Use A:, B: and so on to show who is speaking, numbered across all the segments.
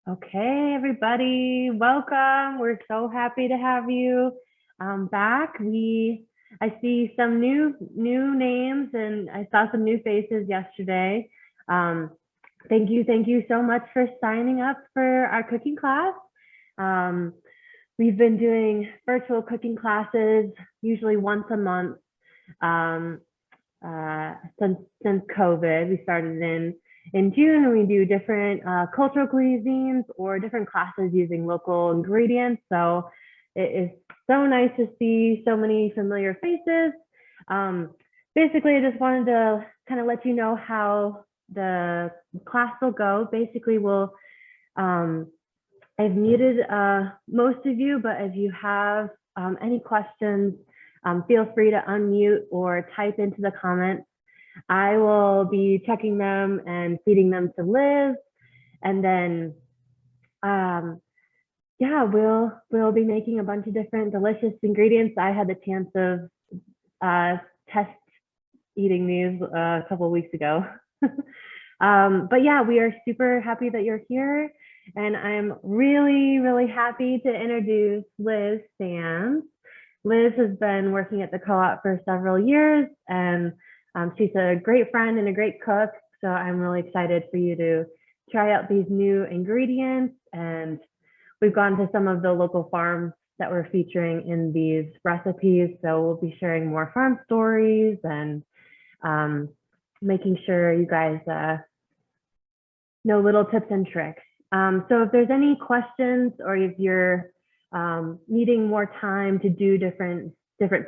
A: Okay, everybody, welcome. We're so happy to have you back. I see some new names, and I saw some new faces yesterday. Thank you so much for signing up for our cooking class. We've been doing virtual cooking classes, usually once a month, since COVID. We started in June, and we do different cultural cuisines or different classes using local ingredients. So it is so nice to see so many familiar faces. Basically, I just wanted to kind of let you know how the class will go. Basically, I've muted most of you, but if you have any questions, feel free to unmute or type into the comments. I will be checking them and feeding them to Liz, and then yeah, we'll be making a bunch of different delicious ingredients. I had the chance of test eating these a couple of weeks ago. But yeah, we are super happy that you're here, and I'm really happy to introduce Liz Sands. Liz has been working at the co-op for several years, and she's a great friend and a great cook. So I'm really excited for you to try out these new ingredients. And we've gone to some of the local farms that we're featuring in these recipes. So we'll be sharing more farm stories and making sure you guys know little tips and tricks. So if there's any questions, or if you're needing more time to do different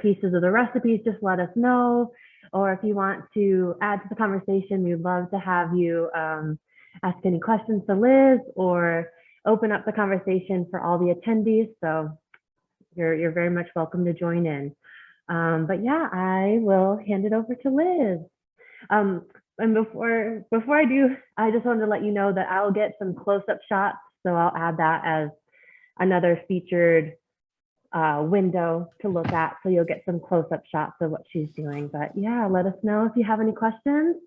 A: pieces of the recipes, just let us know. Or if you want to add to the conversation, we'd love to have you ask any questions to Liz or open up the conversation for all the attendees. So you're very much welcome to join in. But yeah, I will hand it over to Liz. And before I do, I just wanted to let you know that I'll get some close-up shots. So I'll add that as another featured window to look at, so you'll get some close-up shots of what she's doing. But yeah, let us know if you have any questions.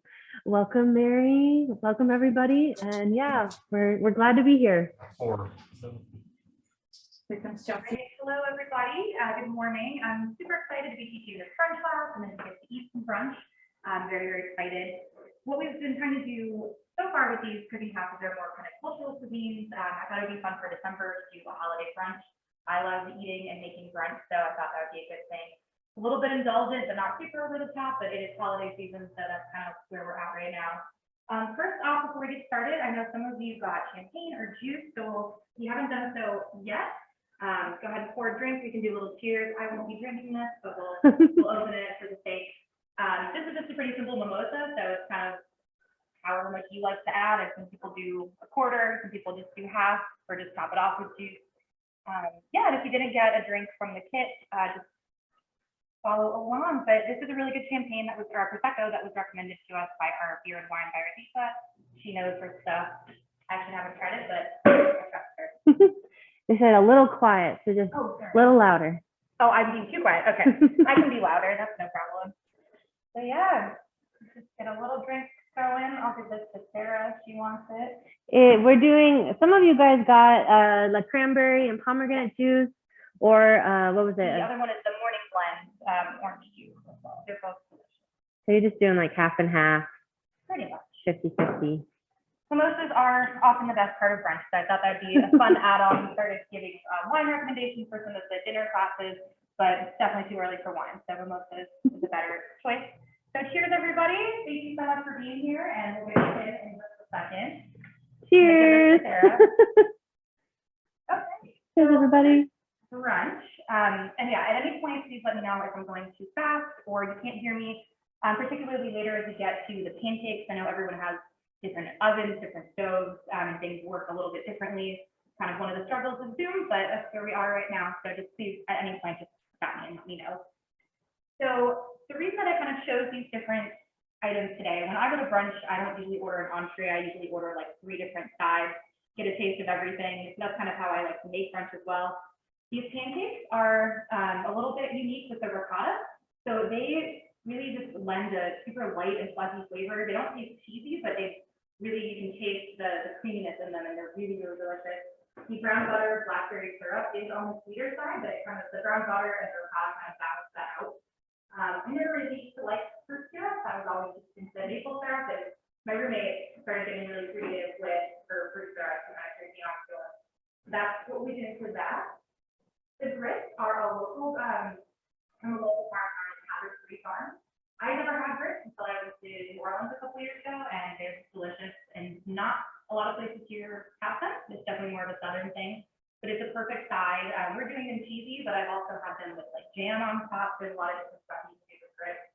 A: Welcome, Mary. Welcome, everybody. And yeah, we're glad to be here.
B: Hello, everybody. Good morning. I'm super excited to be teaching this brunch class and then to get to eat some brunch. I'm very excited. What we've been trying to do so far with these cooking classes are more kind of cultural cuisines. I thought it would be fun for December to do a holiday brunch. I love eating and making brunch, so I thought that would be a good thing. A little bit indulgent, but not super over the top, but it is holiday season, so that's kind of where we're at right now. First off, before we get started, I know some of you got champagne or juice, so if you haven't done so yet, go ahead and pour a drink. We can do a little cheers. I won't be drinking this, but we'll open it for the sake. This is just a pretty simple mimosa, so it's kind of however much you like to add. And some people do a quarter, some people just do half, or just top it off with juice. Yeah, and if you didn't get a drink from the kit, just follow along. But this is a really good champagne or Prosecco that was recommended to us by our beer and wine buyer, Lisa. She knows her stuff. I actually haven't tried it, but I trust her.
A: They said a little quiet, so just a little louder.
B: Oh, I'm being too quiet. Okay, I can be louder. That's no problem. So yeah, just get a little drink going. I'll give this to Sarah if she wants it.
A: We're doing, some of you guys got like cranberry and pomegranate juice, or what was it?
B: The other one is the morning blend, orange juice. They're both delicious.
A: So you're just doing like half and half?
B: Pretty much.
A: 50-50.
B: Mimosas are often the best part of brunch, so I thought that'd be a fun add-on. We started giving wine recommendations for some of the dinner classes, but it's definitely too early for wine, so mimosas is a better choice. So cheers, everybody. Thank you so much for being here, and we'll get you in just a second.
A: Cheers.
B: Okay.
A: Cheers, everybody.
B: Brunch. And yeah, at any point, please let me know if I'm going too fast or you can't hear me, particularly later as we get to the pancakes. I know everyone has different ovens, different stoves, and things work a little bit differently. Kind of one of the struggles of Zoom, but that's where we are right now. So just please, at any point, just stop me and let me know. So the reason that I kind of chose these different items today, when I go to brunch, I don't usually order an entree. I usually order like 3 different sides, get a taste of everything. So that's kind of how I like to make brunch as well. These pancakes are a little bit unique with the ricotta. So they really just lend a super light and fluffy flavor. They don't taste cheesy, but they really you can taste the creaminess in them, and they're really, really delicious. The brown butter blackberry syrup is on the sweeter side, but it kind of, the brown butter and the ricotta kind of balance that out. I never really used to like fruit syrup. That was always just instead maple syrup. And my roommate started getting really creative with her fruit syrup, and I turned me on to it. That's what we did for that. The grits are a local, from a local farm, Hazzard Free Farm. I never had grits until I went to New Orleans a couple years ago, and they're delicious, and not a lot of places here have them. It's definitely more of a southern thing, but it's a perfect side. We're doing them cheesy, but I've also had them with like jam on top. There's a lot of different stuff you can do with grits.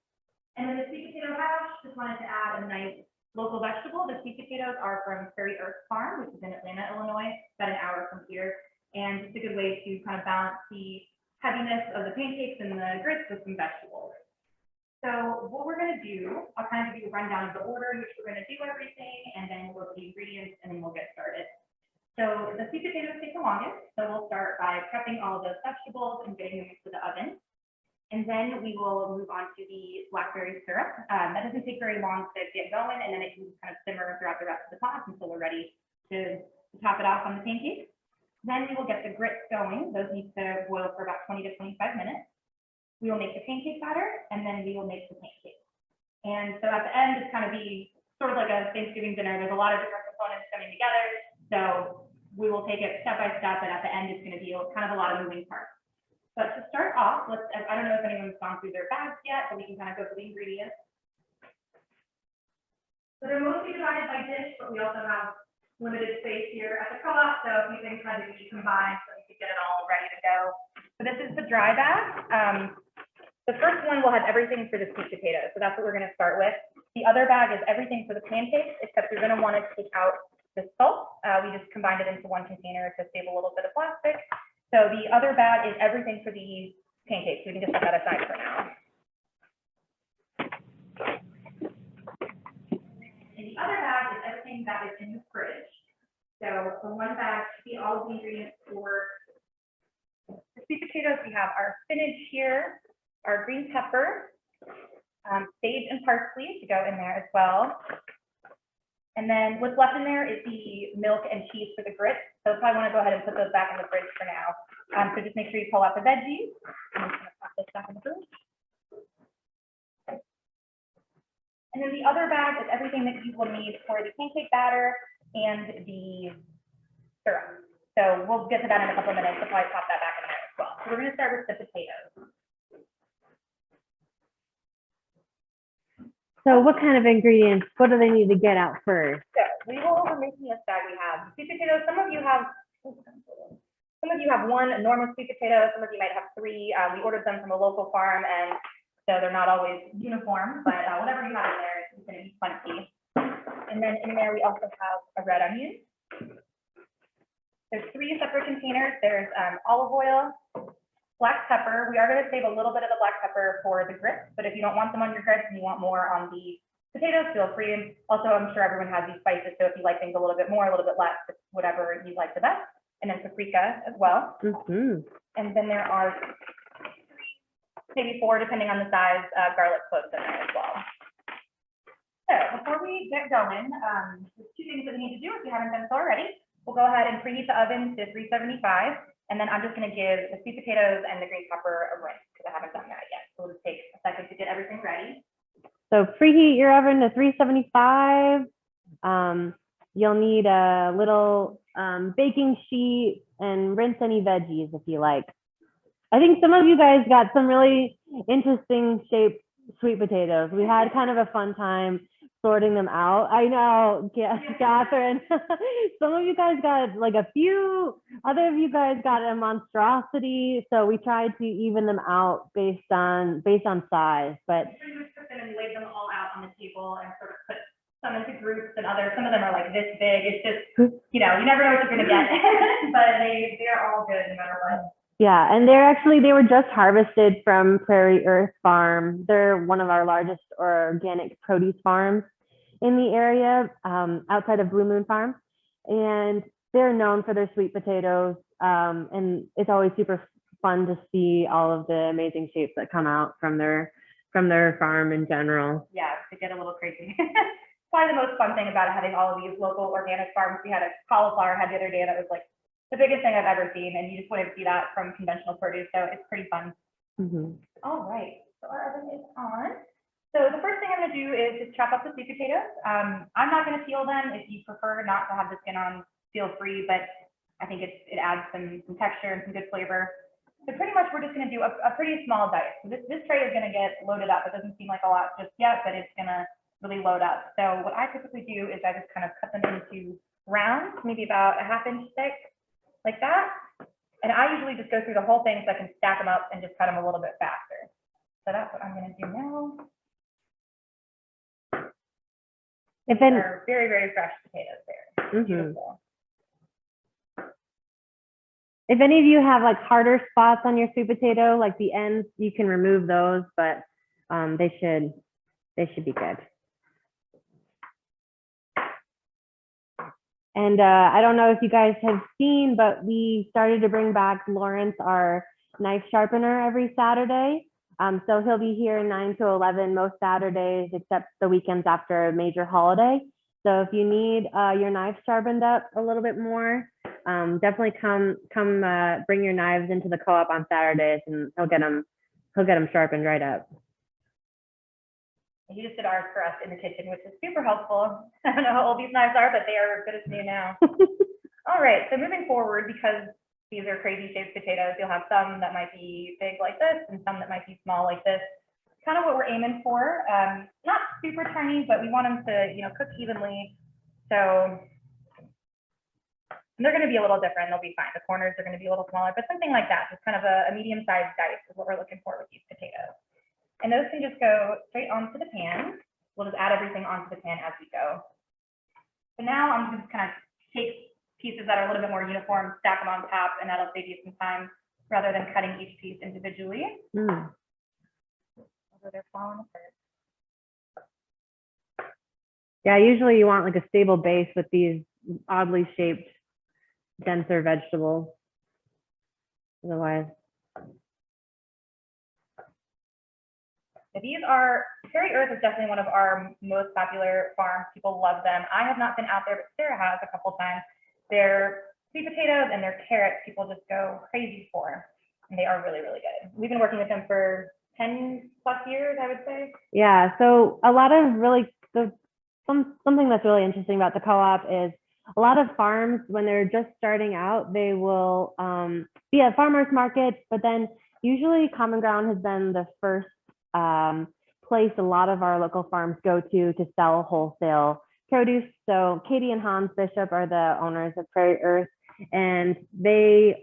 B: And then the sweet potato hash, just wanted to add a nice local vegetable. The sweet potatoes are from PrairiErth Farm, which is in Atlanta, Illinois, about an hour from here. And it's a good way to kind of balance the heaviness of the pancakes and the grits with some vegetables. So what we're going to do, I'll kind of give you a rundown of the order in which we're going to do everything, and then we'll go to the ingredients, and then we'll get started. So the sweet potatoes take the longest. So we'll start by prepping all those vegetables and getting them into the oven. And then we will move on to the blackberry syrup. That doesn't take very long to get going, and then it can kind of simmer throughout the rest of the class until we're ready to top it off on the pancakes. Then we will get the grits going. Those need to boil for about 20 to 25 minutes. We will make the pancake batter, and then we will make the pancakes. And so at the end, it's kind of be sort of like a Thanksgiving dinner. There's a lot of different components coming together. So we will take it step by step, and at the end, it's going to be kind of a lot of moving parts. But to start off, I don't know if anyone's gone through their bags yet, but we can kind of go through the ingredients. So they're mostly divided by dish, but we also have limited space here at the co-op, so a few things had to be combined so we could get it all ready to go. So this is the dry bag. The first one will have everything for the sweet potato, so that's what we're going to start with. The other bag is everything for the pancakes, except you're going to want to take out the salt. We just combined it into one container to save a little bit of plastic. So the other bag is everything for the pancakes. We can just set that aside for now. And the other bag is everything that is in the fridge. So the one bag should be all of the ingredients for the sweet potatoes. We have our spinach here, our green pepper, sage and parsley to go in there as well. And then what's left in there is the milk and cheese for the grits. So probably want to go ahead and put those back in the fridge for now. So just make sure you pull out the veggies. I'm just going to put this back in the fridge. And then the other bag is everything that you will need for the pancake batter and the syrup. So we'll get to that in a couple of minutes. We'll probably pop that back in there as well. So we're going to start with the potatoes.
A: So what kind of ingredients, what do they need to get out first?
B: So we will, over making this bag, we have sweet potatoes. Some of you have one enormous sweet potato. Some of you might have three. We ordered them from a local farm, and so they're not always uniform, but whatever you have in there is going to be plenty. And then in there, we also have a red onion. There's three separate containers. There's olive oil, black pepper. We are going to save a little bit of the black pepper for the grits, but if you don't want them on your grits and you want more on the potatoes, feel free. Also, I'm sure everyone has these spices, so if you like things a little bit more, a little bit less, whatever you like the best. And then paprika as well. And then there are maybe four, depending on the size, garlic cloves in there as well. So before we get going, there's two things that we need to do if you haven't done so already. We'll go ahead and preheat the oven to 375. And then I'm just going to give the sweet potatoes and the green pepper a rinse because I haven't done that yet. So we'll just take a second to get everything ready.
A: So preheat your oven to 375. You'll need a little baking sheet and rinse any veggies if you like. I think some of you guys got some really interesting shaped sweet potatoes. We had kind of a fun time sorting them out. I know, Catherine, some of you guys got like a few, other of you guys got a monstrosity. So we tried to even them out based on size, but
B: we took them and laid them all out on the table and sort of put some into groups and others. Some of them are like this big. It's just, you know, you never know what you're going to get, but they're all good no matter what.
A: Yeah, and they were just harvested from PrairiErth Farm. They're one of our largest organic produce farms in the area, outside of Blue Moon Farm, and they're known for their sweet potatoes. And it's always super fun to see all of the amazing shapes that come out from their farm in general.
B: Yeah, to get a little crazy. probably the most fun thing about having all of these local organic farms. We had a cauliflower head the other day that was like the biggest thing I've ever seen, and you just wouldn't see that from conventional produce, so it's pretty fun. All right, so our oven is on. So the first thing I'm going to do is just chop up the sweet potatoes. I'm not going to peel them. If you prefer not to have the skin on, feel free, but I think it adds some texture and some good flavor. So pretty much we're just going to do a pretty small dice. So this tray is going to get loaded up. It doesn't seem like a lot just yet, but it's going to really load up. So what I typically do is I just kind of cut them into rounds, maybe about a ½ inch thick, like that. And I usually just go through the whole thing so I can stack them up and just cut them a little bit faster. So that's what I'm going to do now. They're very, very fresh potatoes there. Beautiful.
A: If any of you have like harder spots on your sweet potato, like the ends, you can remove those, but they should be good. And I don't know if you guys have seen, but we started to bring back Lawrence, our knife sharpener, every Saturday. So he'll be here 9 to 11 most Saturdays, except the weekends after a major holiday. So if you need your knife sharpened up a little bit more, definitely come bring your knives into the co-op on Saturdays, and he'll get them sharpened right up.
B: He just did ours for us in the kitchen, which is super helpful. I don't know how old these knives are, but they are as good as new now. All right, so moving forward, because these are crazy shaped potatoes, you'll have some that might be big like this and some that might be small like this. Kind of what we're aiming for. Not super tiny, but we want them to, cook evenly. So they're going to be a little different. They'll be fine. The corners are going to be a little smaller, but something like that, just kind of a medium-sized dice is what we're looking for with these potatoes. And those can just go straight onto the pan. We'll just add everything onto the pan as we go. So now I'm just kind of take pieces that are a little bit more uniform, stack them on top, and that'll save you some time rather than cutting each piece individually. Although they're falling apart.
A: Yeah, usually you want like a stable base with these oddly shaped, denser vegetables. Otherwise.
B: These are, PrairiErth is definitely one of our most popular farms. People love them. I have not been out there, but Sarah has a couple times. Their sweet potatoes and their carrots, people just go crazy for, and they are really, really good. We've been working with them for 10+ years, I would say.
A: Yeah, so a lot of really, something that's really interesting about the co-op is a lot of farms, when they're just starting out, they will be at farmers markets, but then usually Common Ground has been the first place a lot of our local farms go to sell wholesale produce. So Katie and Hans Bishop are the owners of PrairiErth, and they've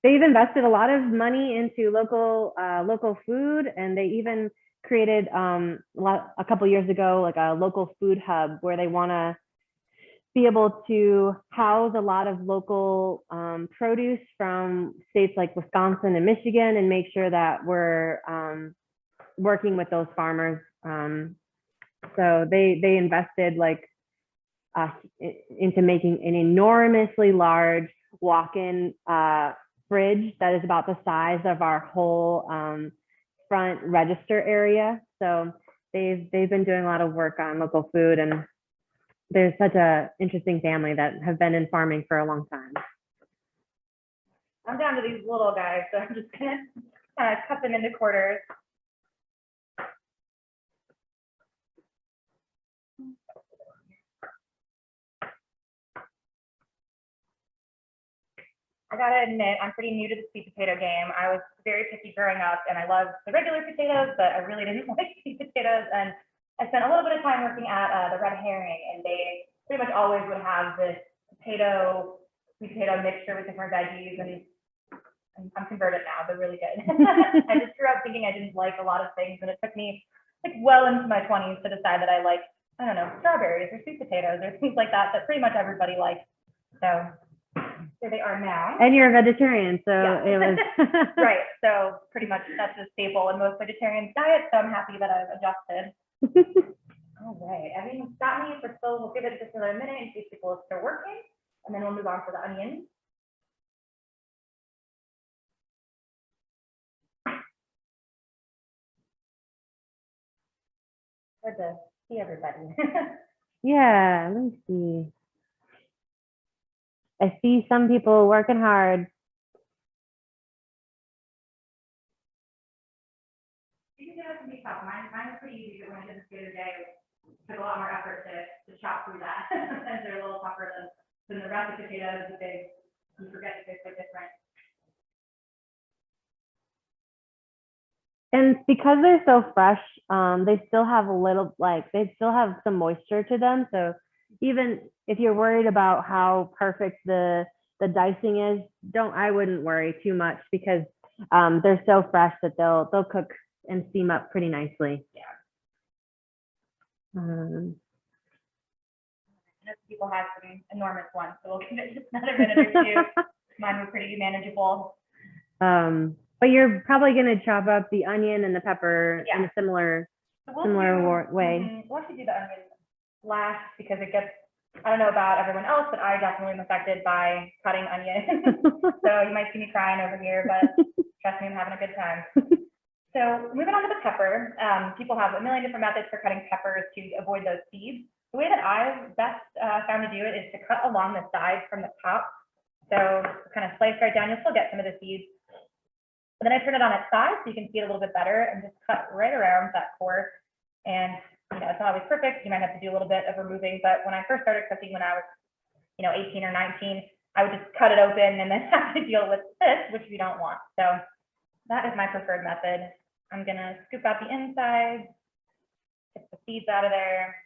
A: invested a lot of money into local food, and they even created a couple years ago like a local food hub where they want to be able to house a lot of local produce from states like Wisconsin and Michigan, and make sure that we're working with those farmers. So they invested like into making an enormously large walk-in fridge that is about the size of our whole front register area. So they've been doing a lot of work on local food, and there's such a interesting family that have been in farming for a long time.
B: I'm down to these little guys, so I'm just gonna cut them into quarters. I gotta admit, I'm pretty new to the sweet potato game. I was very picky growing up, and I loved the regular potatoes, but I really didn't like sweet potatoes. And I spent a little bit of time working at the Red Herring, and they pretty much always would have this sweet potato mixture with different veggies, and I'm converted now. They're really good. I just grew up thinking I didn't like a lot of things, and it took me like well into my 20s to decide that I like, I don't know, strawberries or sweet potatoes or things like that pretty much everybody likes. So here they are now.
A: And you're a vegetarian, so
B: yeah.
A: It was
B: right. So pretty much that's a staple in most vegetarians' diets. So I'm happy that I've adjusted. All right, everything's got me. We'll give it just another minute in case people are still working, and then we'll move on to the onions. Or the see everybody.
A: Yeah, let me see. I see some people working hard.
B: You can do it to be tough. Mine is pretty easy, but when I did this the other day, it took a lot more effort to chop through that. Sometimes they're a little tougher than the rest of the potatoes. You forget that they're so different.
A: And because they're so fresh, they still have a little, like, they still have some moisture to them. So even if you're worried about how perfect the dicing is, I wouldn't worry too much because they're so fresh that they'll cook and steam up pretty nicely.
B: Yeah.
A: Um,
B: I know people have some enormous ones, so we'll give it just another minute or two. Mine were pretty manageable.
A: But you're probably going to chop up the onion and the pepper in a similar way.
B: We'll actually do the onion last because it gets, I don't know about everyone else, but I definitely am affected by cutting onion. So you might see me crying over here, but trust me, I'm having a good time. So moving on to the pepper, people have a million different methods for cutting peppers to avoid those seeds. The way that I've best found to do it is to cut along the sides from the top. So kind of slice right down, you'll still get some of the seeds. But then I turn it on its side so you can see it a little bit better and just cut right around that core. And it's not always perfect. You might have to do a little bit of removing, but when I first started cooking when I was 18 or 19, I would just cut it open and then have to deal with this, which we don't want. So that is my preferred method. I'm gonna scoop out the inside, get the seeds out of there.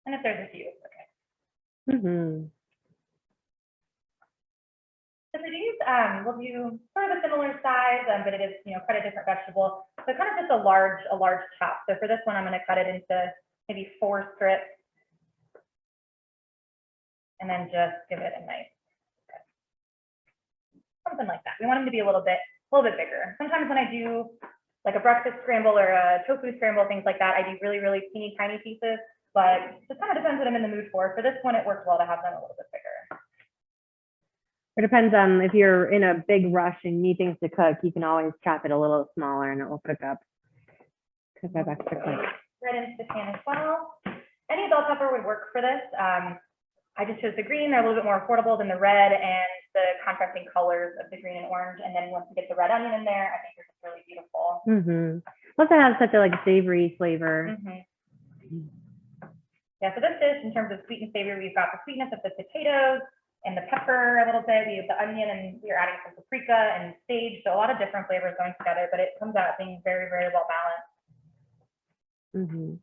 B: And if there's a few, it's okay. So for these, we'll do sort of a similar size, but it is, quite a different vegetable. So kind of just a large chop. So for this one, I'm going to cut it into maybe 4 strips, and then just give it a nice cut. Something like that. We want them to be a little bit bigger. Sometimes when I do like a breakfast scramble or a tofu scramble, things like that, I do really, really teeny tiny pieces. But it kind of depends what I'm in the mood for. For this one, it works well to have them a little bit bigger.
A: It depends on if you're in a big rush and need things to cook, you can always chop it a little smaller and it will cook up extra quick.
B: Right into the pan as well. Any bell pepper would work for this. I just chose the green. They're a little bit more affordable than the red and the contrasting colors of the green and orange. And then once you get the red onion in there, I think they're just really beautiful.
A: Plus it has such a savory flavor.
B: Yeah, so this dish, in terms of sweet and savory, we've got the sweetness of the potatoes and the pepper a little bit. We have the onion, and we are adding some paprika and sage. So a lot of different flavors going together, but it comes out being very, very well balanced.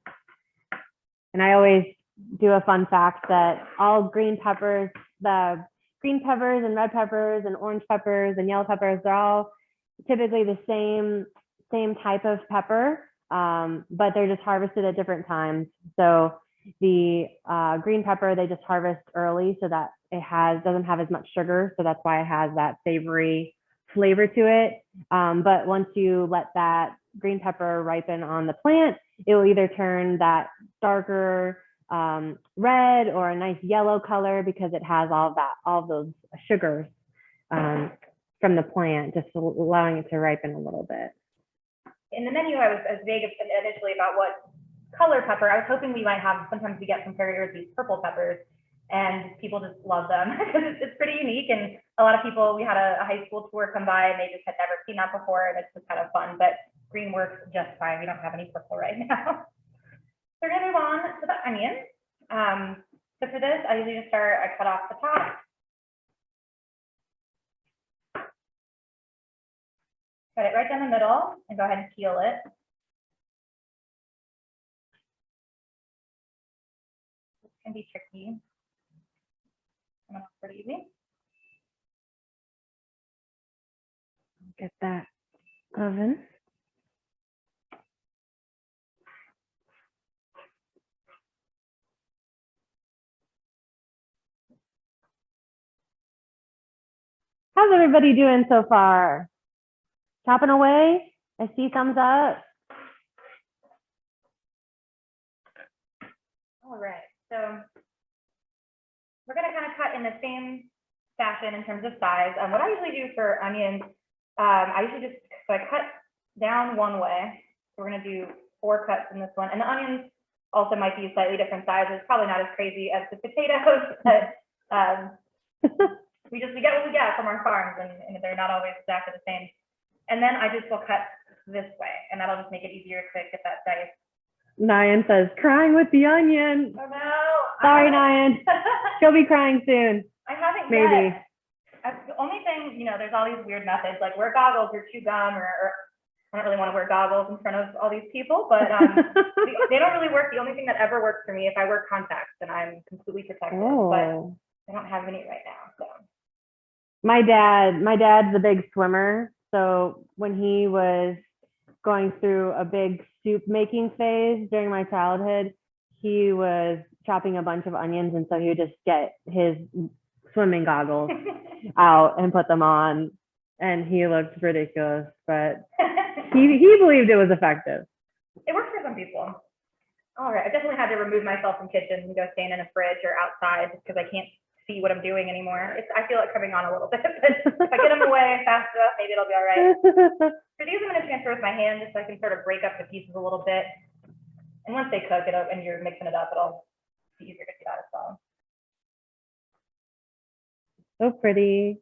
A: And I always do a fun fact that all green peppers, the green peppers and red peppers and orange peppers and yellow peppers, they're all typically the same type of pepper, but they're just harvested at different times. So the green pepper, they just harvest early so that it doesn't have as much sugar. So that's why it has that savory flavor to it. But once you let that green pepper ripen on the plant, it will either turn that darker red or a nice yellow color because it has all of those sugars from the plant, just allowing it to ripen a little bit.
B: In the menu, I was vague initially about what color pepper. I was hoping we might have, sometimes we get from PrairiErth these purple peppers, and people just love them because it's pretty unique. And a lot of people, we had a high school tour come by and they just had never seen that before, and it's just kind of fun. But green works just fine. We don't have any purple right now. So we're gonna move on to the onion. So for this, I usually just I cut off the top. Cut it right down the middle and go ahead and peel it. This can be tricky. Pretty easy.
A: Get that oven. How's everybody doing so far? Chopping away? I see thumbs up.
B: All right, so we're going to kind of cut in the same fashion in terms of size. What I usually do for onions, I usually just, so I cut down one way. So we're gonna do 4 cuts in this one. And the onions also might be slightly different sizes, probably not as crazy as the potatoes, but we get what we get from our farms, and they're not always exactly the same. And then I just will cut this way, and that'll just make it easier to get that dice.
A: Nyan says, crying with the onion.
B: Oh no.
A: Sorry, Nyan. She'll be crying soon.
B: I haven't
A: Maybe.
B: yet. The only thing, there's all these weird methods, like wear goggles or chew gum, or I don't really want to wear goggles in front of all these people, but they don't really work. The only thing that ever works for me, if I wear contacts, then I'm completely protected. But I don't have any right now. So
A: my dad's a big swimmer. So when he was going through a big soup making phase during my childhood, he was chopping a bunch of onions, and so he would just get his swimming goggles out and put them on, and he looked ridiculous, but he believed it was effective.
B: It works for some people. All right, I definitely had to remove myself from kitchens and go stand in a fridge or outside just because I can't see what I'm doing anymore. I feel it coming on a little bit, but if I get them away fast enough, maybe it'll be all right. For these, I'm going to transfer with my hand just so I can sort of break up the pieces a little bit. And once they cook it up and you're mixing it up, it'll be easier to get out as well.
A: So pretty.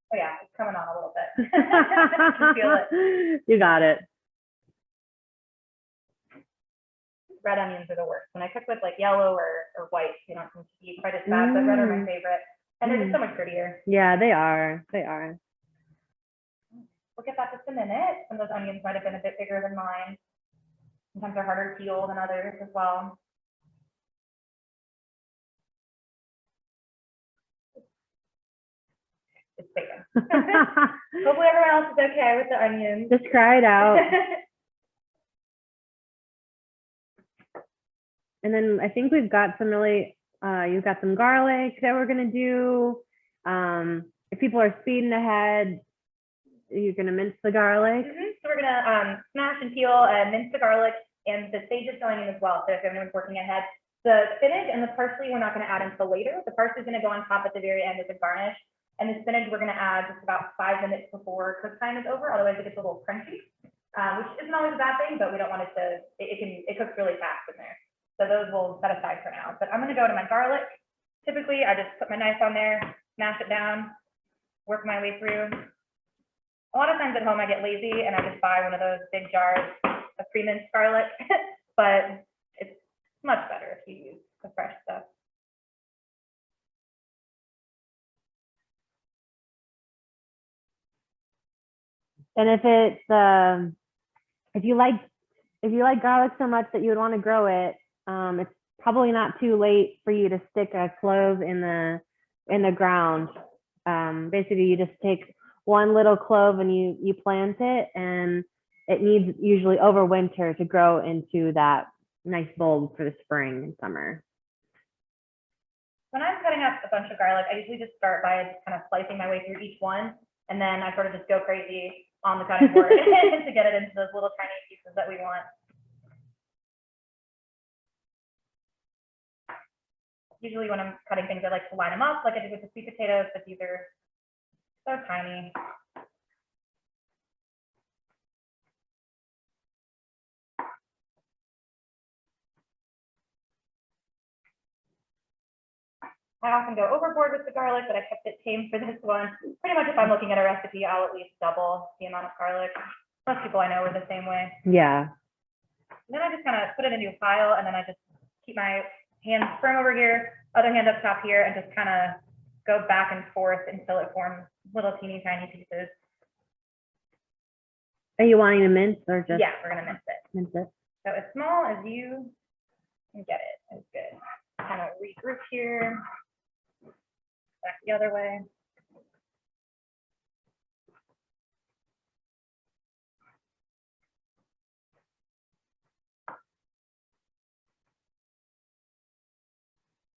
B: Oh yeah, it's coming on a little bit. I can feel it.
A: You got it.
B: Red onions are the worst. When I cook with like yellow or white, they don't seem to be quite as bad, but red are my favorite. And they're just so much prettier.
A: Yeah, they are. They are.
B: We'll get that just a minute. Some of those onions might have been a bit bigger than mine. Sometimes they're harder to peel than others as well. It's bacon. Hopefully everyone else is okay with the onions.
A: Just cry it out. And then I think we've got some really, you've got some garlic that we're gonna do. If people are speeding ahead, you're gonna mince the garlic.
B: So we're gonna smash and peel and mince the garlic, and the sage is going in as well. So if anyone's working ahead, the spinach and the parsley we're not gonna add until later. The parsley is gonna go on top at the very end as a garnish. And the spinach we're gonna add just about 5 minutes before cook time is over, otherwise it gets a little crunchy, which isn't always a bad thing, but we don't want it to, it cooks really fast in there. So those we'll set aside for now. But I'm gonna go to my garlic. Typically, I just put my knife on there, smash it down, work my way through. A lot of times at home I get lazy and I just buy one of those big jars of pre-minced garlic, but it's much better if you use the fresh stuff.
A: And if you like garlic so much that you would want to grow it, it's probably not too late for you to stick a clove in the ground. Basically, you just take one little clove and you plant it, and it needs usually over winter to grow into that nice bulb for the spring and summer.
B: When I'm cutting up a bunch of garlic, I usually just start by just kind of slicing my way through each one, and then I sort of just go crazy on the cutting board to get it into those little tiny pieces that we want. Usually when I'm cutting things, I like to line them up like I did with the sweet potatoes, but these are so tiny. I often go overboard with the garlic, but I kept it tame for this one. Pretty much if I'm looking at a recipe, I'll at least double the amount of garlic. Most people I know are the same way.
A: Yeah.
B: And then I just kind of put it into a pile, and then I just keep my hand firm over here, other hand up top here, and just kind of go back and forth until it forms little teeny tiny pieces.
A: Are you wanting to mince or just?
B: Yeah, we're gonna mince it.
A: Mince it.
B: So as small as you can get it is good. Kind of regroup here. Back the other way.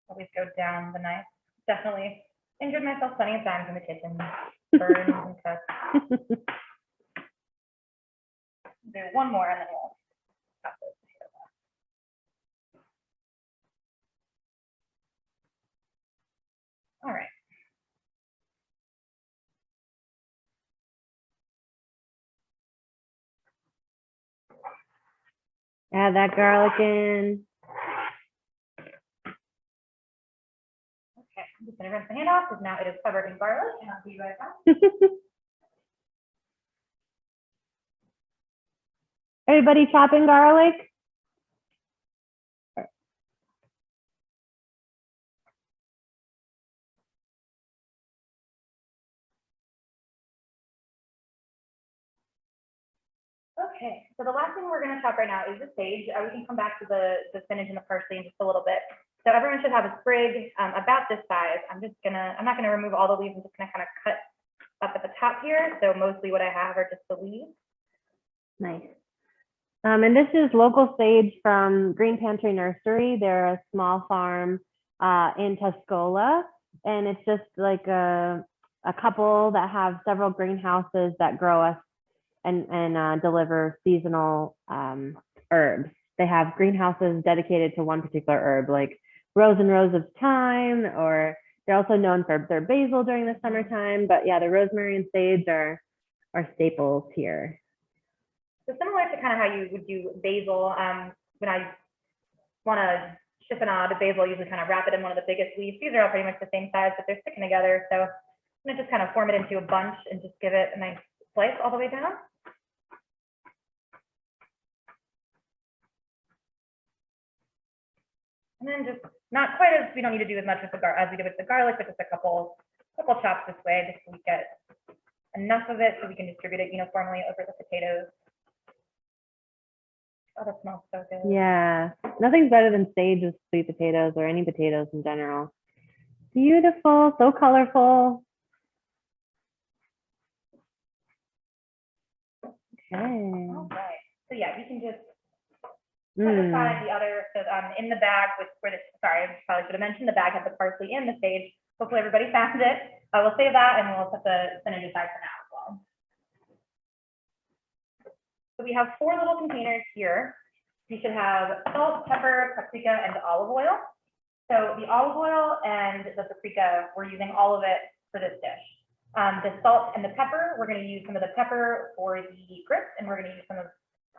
B: Always go down the knife. Definitely injured myself plenty of times in the kitchen. Burns and cuts. Do one more and then we'll cut this.
A: Add that garlic in.
B: Okay, I'm just gonna rinse the hand off because now it is covered in garlic, and I'll be right back.
A: Everybody chopping garlic?
B: Okay, so the last thing we're gonna chop right now is the sage. We can come back to the spinach and the parsley in just a little bit. So everyone should have a sprig about this size. I'm not gonna remove all the leaves. I'm just gonna kind of cut up at the top here. So mostly what I have are just the leaves.
A: Nice. And this is local sage from Green Pantry Nursery. They're a small farm in Tuscola, and it's just like a couple that have several greenhouses that grow us and deliver seasonal herbs. They have greenhouses dedicated to one particular herb, like rows and rows of thyme, or they're also known for their basil during the summertime. But yeah, the rosemary and sage are staples here.
B: So similar to kind of how you would do basil, when I want to chiffonade basil, I usually kind of wrap it in one of the biggest leaves. These are all pretty much the same size, but they're sticking together. So I'm going to just kind of form it into a bunch and just give it a nice slice all the way down. And then just not quite as, we don't need to do as much with as we did with the garlic, but just a couple chops this way, just so we get enough of it so we can distribute it uniformly over the potatoes. Oh, that smells so good.
A: Yeah, nothing's better than sage with sweet potatoes or any potatoes in general. Beautiful, so colorful. Okay.
B: All right. So yeah, you can just set aside the other. So in the bag with where this, sorry, I probably should have mentioned the bag had the parsley and the sage. Hopefully everybody found it. We'll save that and we'll put the spinach aside for now as well. So we have 4 little containers here. You should have salt, pepper, paprika, and olive oil. So the olive oil and the paprika, we're using all of it for this dish. The salt and the pepper, we're going to use some of the pepper for the grits, and we're going to use some of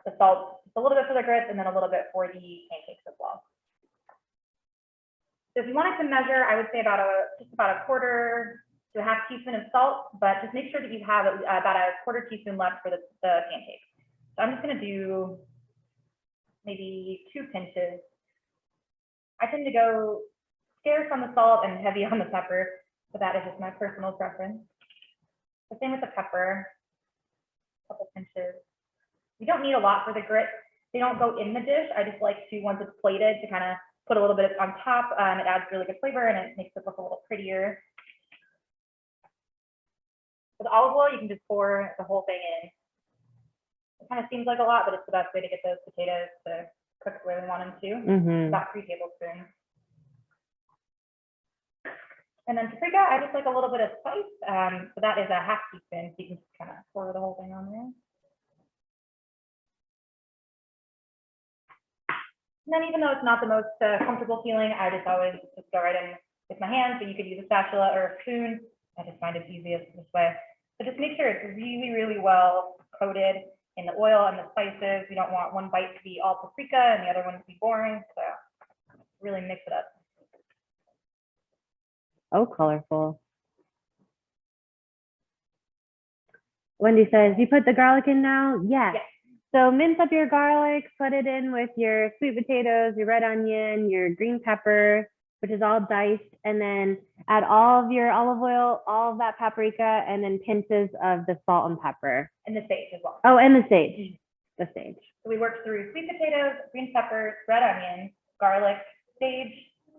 B: the salt, just a little bit for the grits, and then a little bit for the pancakes as well. So if you wanted to measure, I would say just about a quarter to a half teaspoon of salt, but just make sure that you have about a quarter teaspoon left for the pancakes. So I'm just going to do maybe 2 pinches. I tend to go scarce on the salt and heavy on the pepper, but that is just my personal preference. The same with the pepper, a couple pinches. You don't need a lot for the grits. They don't go in the dish. I just like to, once it's plated, to kind of put a little bit on top. It adds really good flavor and it makes it look a little prettier. With olive oil, you can just pour the whole thing in. It kind of seems like a lot, but it's the best way to get those potatoes to cook the way we want them to. About 3 tablespoons. And then paprika, I just like a little bit of spice. So that is a half teaspoon. So you can just kind of pour the whole thing on there. And then even though it's not the most comfortable feeling, I just always just go right in with my hands. So you could use a spatula or a spoon. I just find it easiest this way. So just make sure it's really, really well coated in the oil and the spices. We don't want one bite to be all paprika and the other one to be boring. So really mix it up.
A: Oh, colorful. Wendy says, you put the garlic in now? Yes. So mince up your garlic, put it in with your sweet potatoes, your red onion, your green pepper, which is all diced, and then add all of your olive oil, all of that paprika, and then pinches of the salt and pepper.
B: And the sage as well.
A: Oh, and the sage. The sage.
B: So we worked through sweet potatoes, green peppers, red onion, garlic, sage,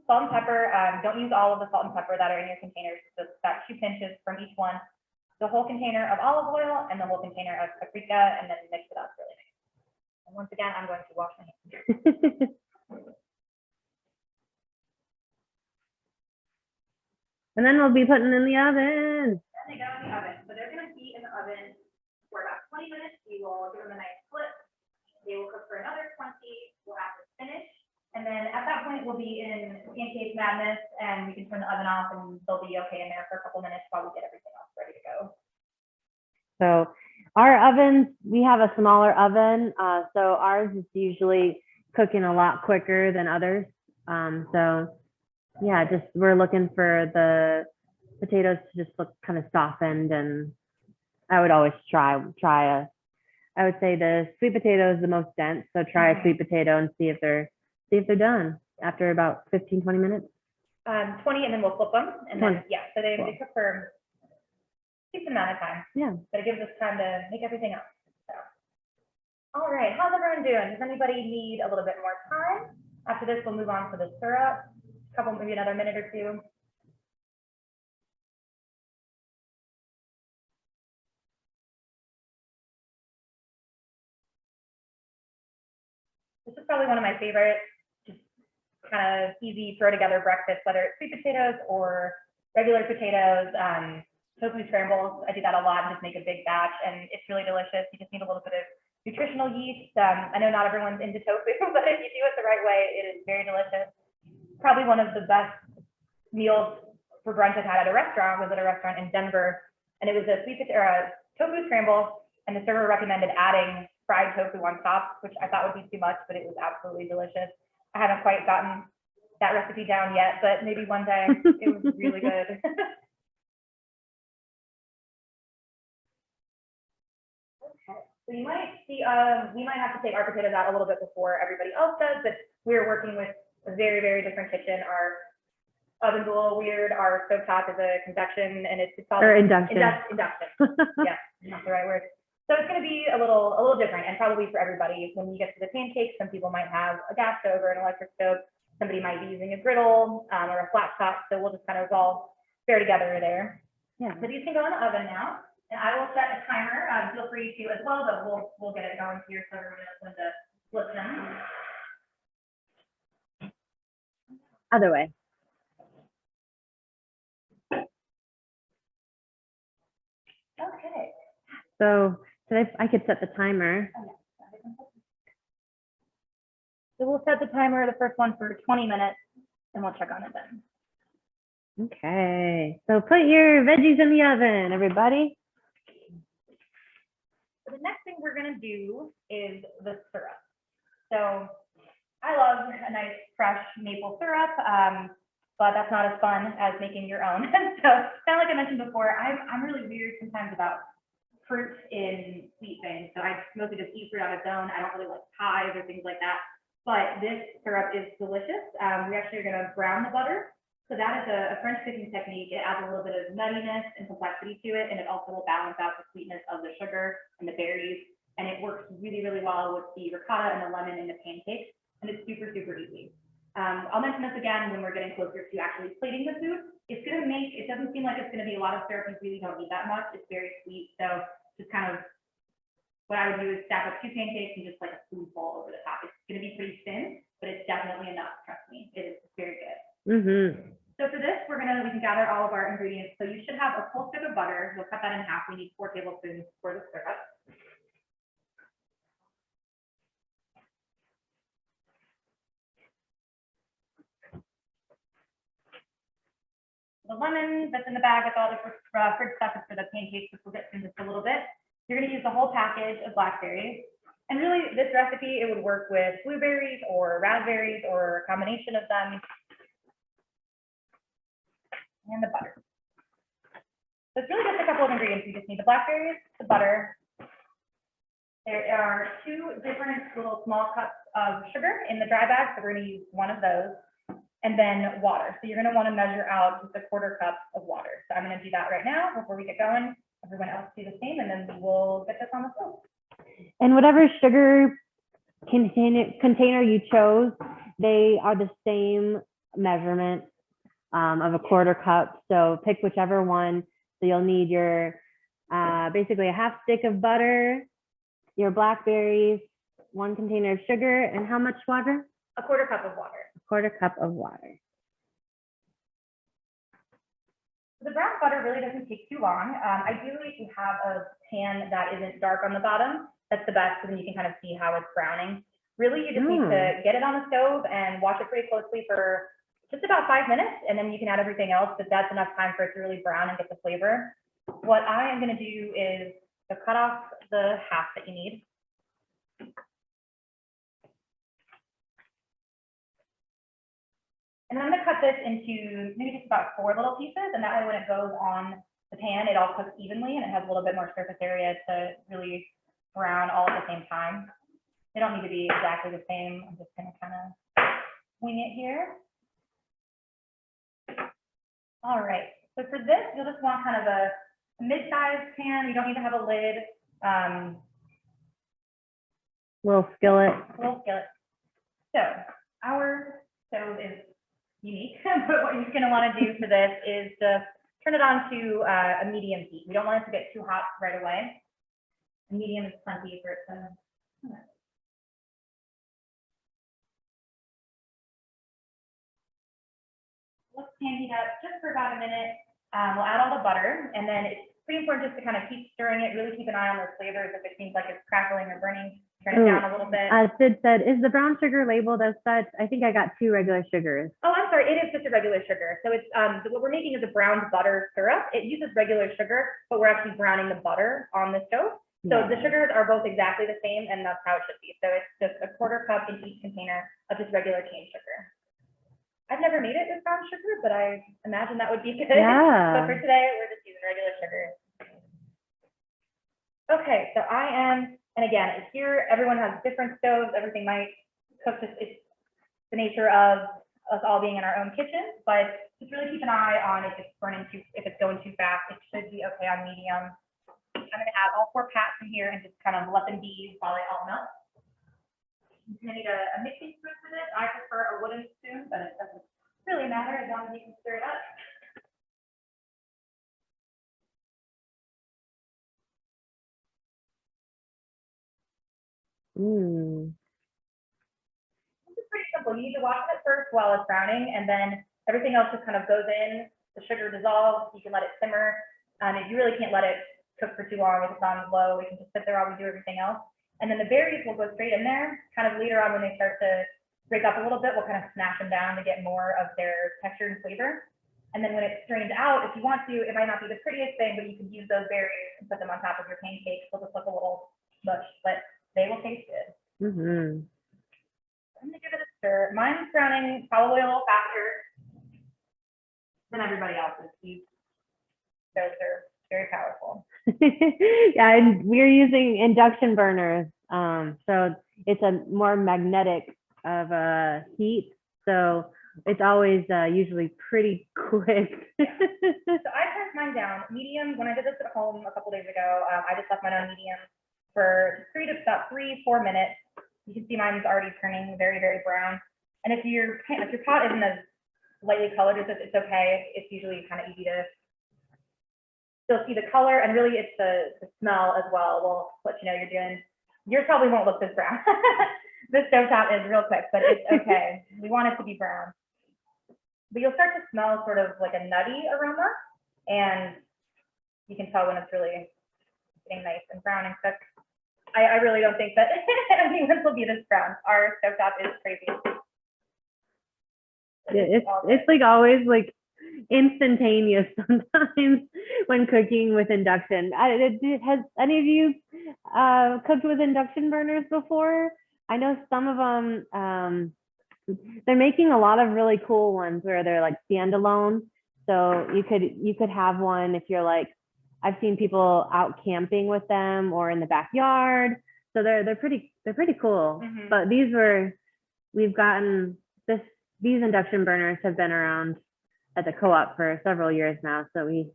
B: salt and pepper. Don't use all of the salt and pepper that are in your containers. Just about 2 pinches from each one. The whole container of olive oil and the whole container of paprika, and then mix it up really nice. And once again, I'm going to wash my hands.
A: And then we'll be putting in the oven.
B: Then they go in the oven. So they're going to be in the oven for about 20 minutes. We will give them a nice flip. They will cook for another 20. We'll have to finish. And then at that point, we'll be in pancake madness, and we can turn the oven off, and they'll be okay in there for a couple minutes while we get everything else ready to go.
A: So our ovens, we have a smaller oven, So ours is usually cooking a lot quicker than others. So yeah, just we're looking for the potatoes to just look kind of softened, and I would always try I would say the sweet potato is the most dense, so try a sweet potato and see if they're done after about 15-20 minutes.
B: 20, and then we'll flip them, and
A: 20.
B: then yeah, so they
A: Cool.
B: cook for a decent amount of time.
A: Yeah.
B: But it gives us time to make everything up. So, all right, how's everyone doing? Does anybody need a little bit more time? After this, we'll move on to the syrup. Maybe another minute or two. This is probably one of my favorite, just kind of easy throw together breakfast, whether it's sweet potatoes or regular potatoes. Tofu scrambles, I do that a lot and just make a big batch, and it's really delicious. You just need a little bit of nutritional yeast. I know not everyone's into tofu, but if you do it the right way, it is very delicious. Probably one of the best meals for brunch I've had at a restaurant was at a restaurant in Denver, and it was a tofu scramble, and the server recommended adding fried tofu on top, which I thought would be too much, but it was absolutely delicious. I haven't quite gotten that recipe down yet, but maybe one day. It was really good. Okay, so you might see, we might have to take our potatoes out a little bit before everybody else does, but we're working with a very, very different kitchen. Our oven's a little weird. Our stovetop is a convection, and it's called
A: induction.
B: Induction. Yeah, not the right word. So it's going to be a little different, and probably for everybody. When you get to the pancakes, some people might have a gas stove or an electric stove. Somebody might be using a griddle or a flat top. So we'll just kind of all fare together there.
A: Yeah.
B: So these can go in the oven now, and I will set a timer. Feel free to as well, but we'll get it going here so everyone knows when to flip them.
A: Other way.
B: Okay.
A: So I could set the timer.
B: So we'll set the timer, the first one for 20 minutes, and we'll check on it then.
A: Okay. So put your veggies in the oven, everybody.
B: So the next thing we're going to do is the syrup. So I love a nice fresh maple syrup, but that's not as fun as making your own. So kind of like I mentioned before, I'm really weird sometimes about fruit in sweet things. So I mostly just eat fruit on its own. I don't really like pies or things like that. But this syrup is delicious. We actually are going to brown the butter. So that is a French cooking technique. It adds a little bit of nuttiness and complexity to it, and it also will balance out the sweetness of the sugar and the berries. And it works really, really well with the ricotta and the lemon in the pancakes. And it's super, super easy. I'll mention this again when we're getting closer to actually plating the food. It doesn't seem like it's going to be a lot of syrup. You really don't need that much. It's very sweet. So just kind of what I would do is stack up 2 pancakes and just like a spoonful over the top. It's going to be pretty thin, but it's definitely enough. Trust me, it is very good. So for this, we can gather all of our ingredients. So you should have a full stick of butter. We'll cut that in half. We need 4 tablespoons for the syrup. The lemon that's in the bag with all the fruit stuff is for the pancakes, which we'll get to in just a little bit. You're going to use the whole package of blackberries. And really, this recipe, it would work with blueberries or raspberries or a combination of them. And the butter. So it's really just a couple of ingredients. You just need the blackberries, the butter. There are 2 different little small cups of sugar in the dry bag, so we're going to use one of those. And then water. So you're going to want to measure out just a 1/4 cup of water. So I'm going to do that right now before we get going. Everyone else do the same, and then we will get this on the stove.
A: And whatever sugar container you chose, they are the same measurement of a 1/4 cup. So pick whichever one. So you'll need your basically a 1/2 stick of butter, your blackberries, 1 container of sugar, and how much water?
B: A 1/4 cup of water.
A: 1/4 cup of water.
B: The brown butter really doesn't take too long. Ideally, if you have a pan that isn't dark on the bottom, that's the best, so then you can kind of see how it's browning. Really, you just need to get it on the stove and watch it pretty closely for just about 5 minutes, and then you can add everything else, but that's enough time for it to really brown and get the flavor. What I am going to do is to cut off the half that you need. And then I'm gonna cut this into maybe just about 4 little pieces, and that way when it goes on the pan, it all cooks evenly and it has a little bit more surface area to really brown all at the same time. They don't need to be exactly the same. I'm just gonna kind of wing it here. All right, so for this, you'll just want kind of a mid-sized pan. You don't need to have a lid.
A: Little skillet.
B: So our stove is unique, but what you're going to want to do for this is just turn it on to a medium heat. We don't want it to get too hot right away. Medium is plenty for it to. Let's pan heat up just for about a minute. We'll add all the butter, and then it's pretty important just to kind of keep stirring it. Really keep an eye on those flavors. If it seems like it's crackling or burning, turn it down a little bit.
A: Sid said, is the brown sugar labeled as such? I think I got 2 regular sugars.
B: Oh, I'm sorry. It is just a regular sugar. So it's what we're making is a brown butter syrup. It uses regular sugar, but we're actually browning the butter on the stove. So the sugars are both exactly the same, and that's how it should be. So it's just a 1/4 cup in each container of just regular cane sugar. I've never made it with brown sugar, but I imagine that would be good.
A: Yeah.
B: But for today, we're just using regular sugar. Okay, so I am, and again, it's here, everyone has different stoves, everything might cook, just it's the nature of us all being in our own kitchen, but just really keep an eye on if it's burning if it's going too fast. It should be okay on medium. I'm going to add all 4 pats in here and just kind of let them be while they all melt. You're going to need a mixing spoon for this. I prefer a wooden spoon, but it doesn't really matter as long as you can stir it up. This is pretty simple. You need to watch it first while it's browning, and then everything else just kind of goes in. The sugar dissolves. You can let it simmer. If you really can't let it cook for too long, if it's on low, we can just sit there while we do everything else. And then the berries will go straight in there. Kind of later on when they start to break up a little bit, we'll kind of smash them down to get more of their texture and flavor. And then when it's strained out, if you want to, it might not be the prettiest thing, but you can use those berries and put them on top of your pancakes. They'll just look a little mush, but they will taste good. I'm gonna give it a stir. Mine's browning probably a little faster than everybody else's. Those are very powerful.
A: Yeah, and we're using induction burners. So it's a more magnetic of a heat. So it's always usually pretty quick.
B: So I turned mine down medium. When I did this at home a couple days ago, I just left mine on medium for about 3-4 minutes. You can see mine's already turning very, very brown. And if your pot isn't as lightly colored as it's okay. It's usually kind of easy to still see the color, and really it's the smell as well will let you know you're doing. Yours probably won't look this brown. This stovetop is real quick, but it's okay. We want it to be brown. But you'll start to smell sort of like a nutty aroma, and you can tell when it's really getting nice and brown and cooked. I really don't think that anyone's will be this brown. Our stovetop is crazy.
A: It's like always like instantaneous sometimes when cooking with induction. Has any of you cooked with induction burners before? I know some of them, they're making a lot of really cool ones where they're like standalone. So you could have one if you're like, I've seen people out camping with them or in the backyard. So they're pretty cool. But we've gotten these induction burners have been around at the co-op for several years now. So we've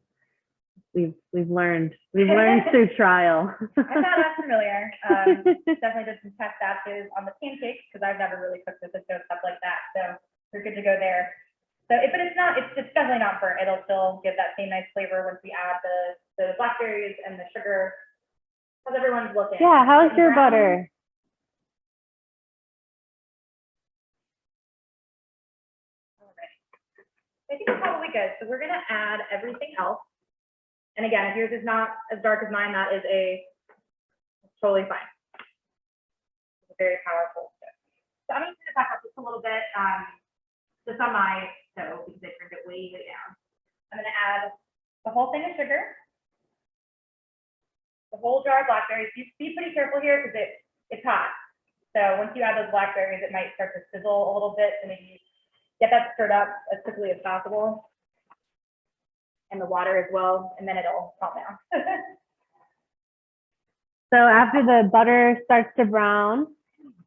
A: learned through trial.
B: I'm not as familiar. Definitely did some test batches on the pancakes because I've never really cooked with a stove stuff like that. So we're good to go there. So, but it's definitely not burnt. It'll still give that same nice flavor once we add the blackberries and the sugar. How's everyone's looking?
A: Yeah, how's your butter?
B: All right. I think it's probably good. So we're gonna add everything else. And again, if yours is not as dark as mine, that is totally fine. It's a very powerful stove. So I'm gonna turn it back up just a little bit. Just on my stove because I turned it way down. I'm gonna add the whole thing of sugar, the whole jar of blackberries. You be pretty careful here because it's hot. So once you add those blackberries, it might start to sizzle a little bit. So maybe get that stirred up as quickly as possible. And the water as well, and then it'll calm down.
A: So after the butter starts to brown,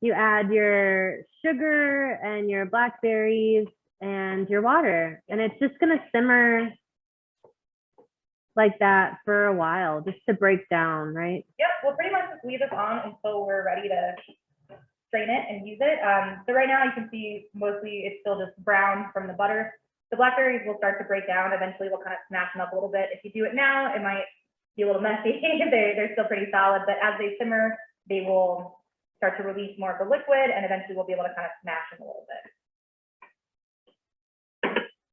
A: you add your sugar and your blackberries and your water, and it's just gonna simmer like that for a while, just to break down, right?
B: Yep, we'll pretty much just leave this on until we're ready to strain it and use it. So right now you can see mostly it's still just brown from the butter. The blackberries will start to break down. Eventually we'll kind of smash them up a little bit. If you do it now, it might be a little messy. they're still pretty solid, but as they simmer, they will start to release more of the liquid, and eventually we'll be able to kind of smash them a little bit.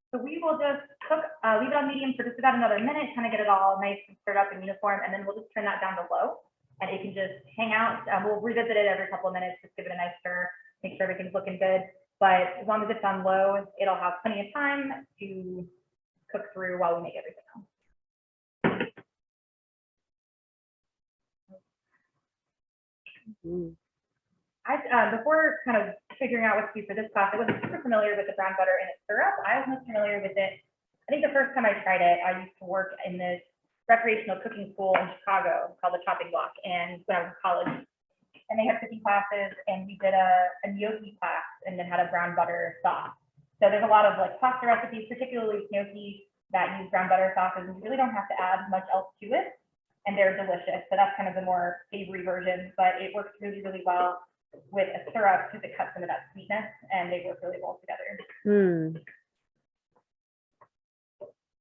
B: So we will just cook, leave it on medium for just about another minute, kind of get it all nice and stirred up and uniform, and then we'll just turn that down to low, and it can just hang out. We'll revisit it every couple of minutes, just give it a nice stir, make sure everything's looking good. But as long as it's on low, it'll have plenty of time to cook through while we make everything else. Before kind of figuring out what to do for this class, I wasn't super familiar with the brown butter and its syrup. I was most familiar with it. I think the first time I tried it, I used to work in this recreational cooking school in Chicago called the Chopping Block, and when I was in college. And they had cooking classes, and we did a gnocchi class and then had a brown butter sauce. So there's a lot of like pasta recipes, particularly gnocchi, that use brown butter sauces, and you really don't have to add much else to it, and they're delicious. So that's kind of the more savory version, but it works really, really well with a syrup because it cuts into that sweetness, and they work really well together.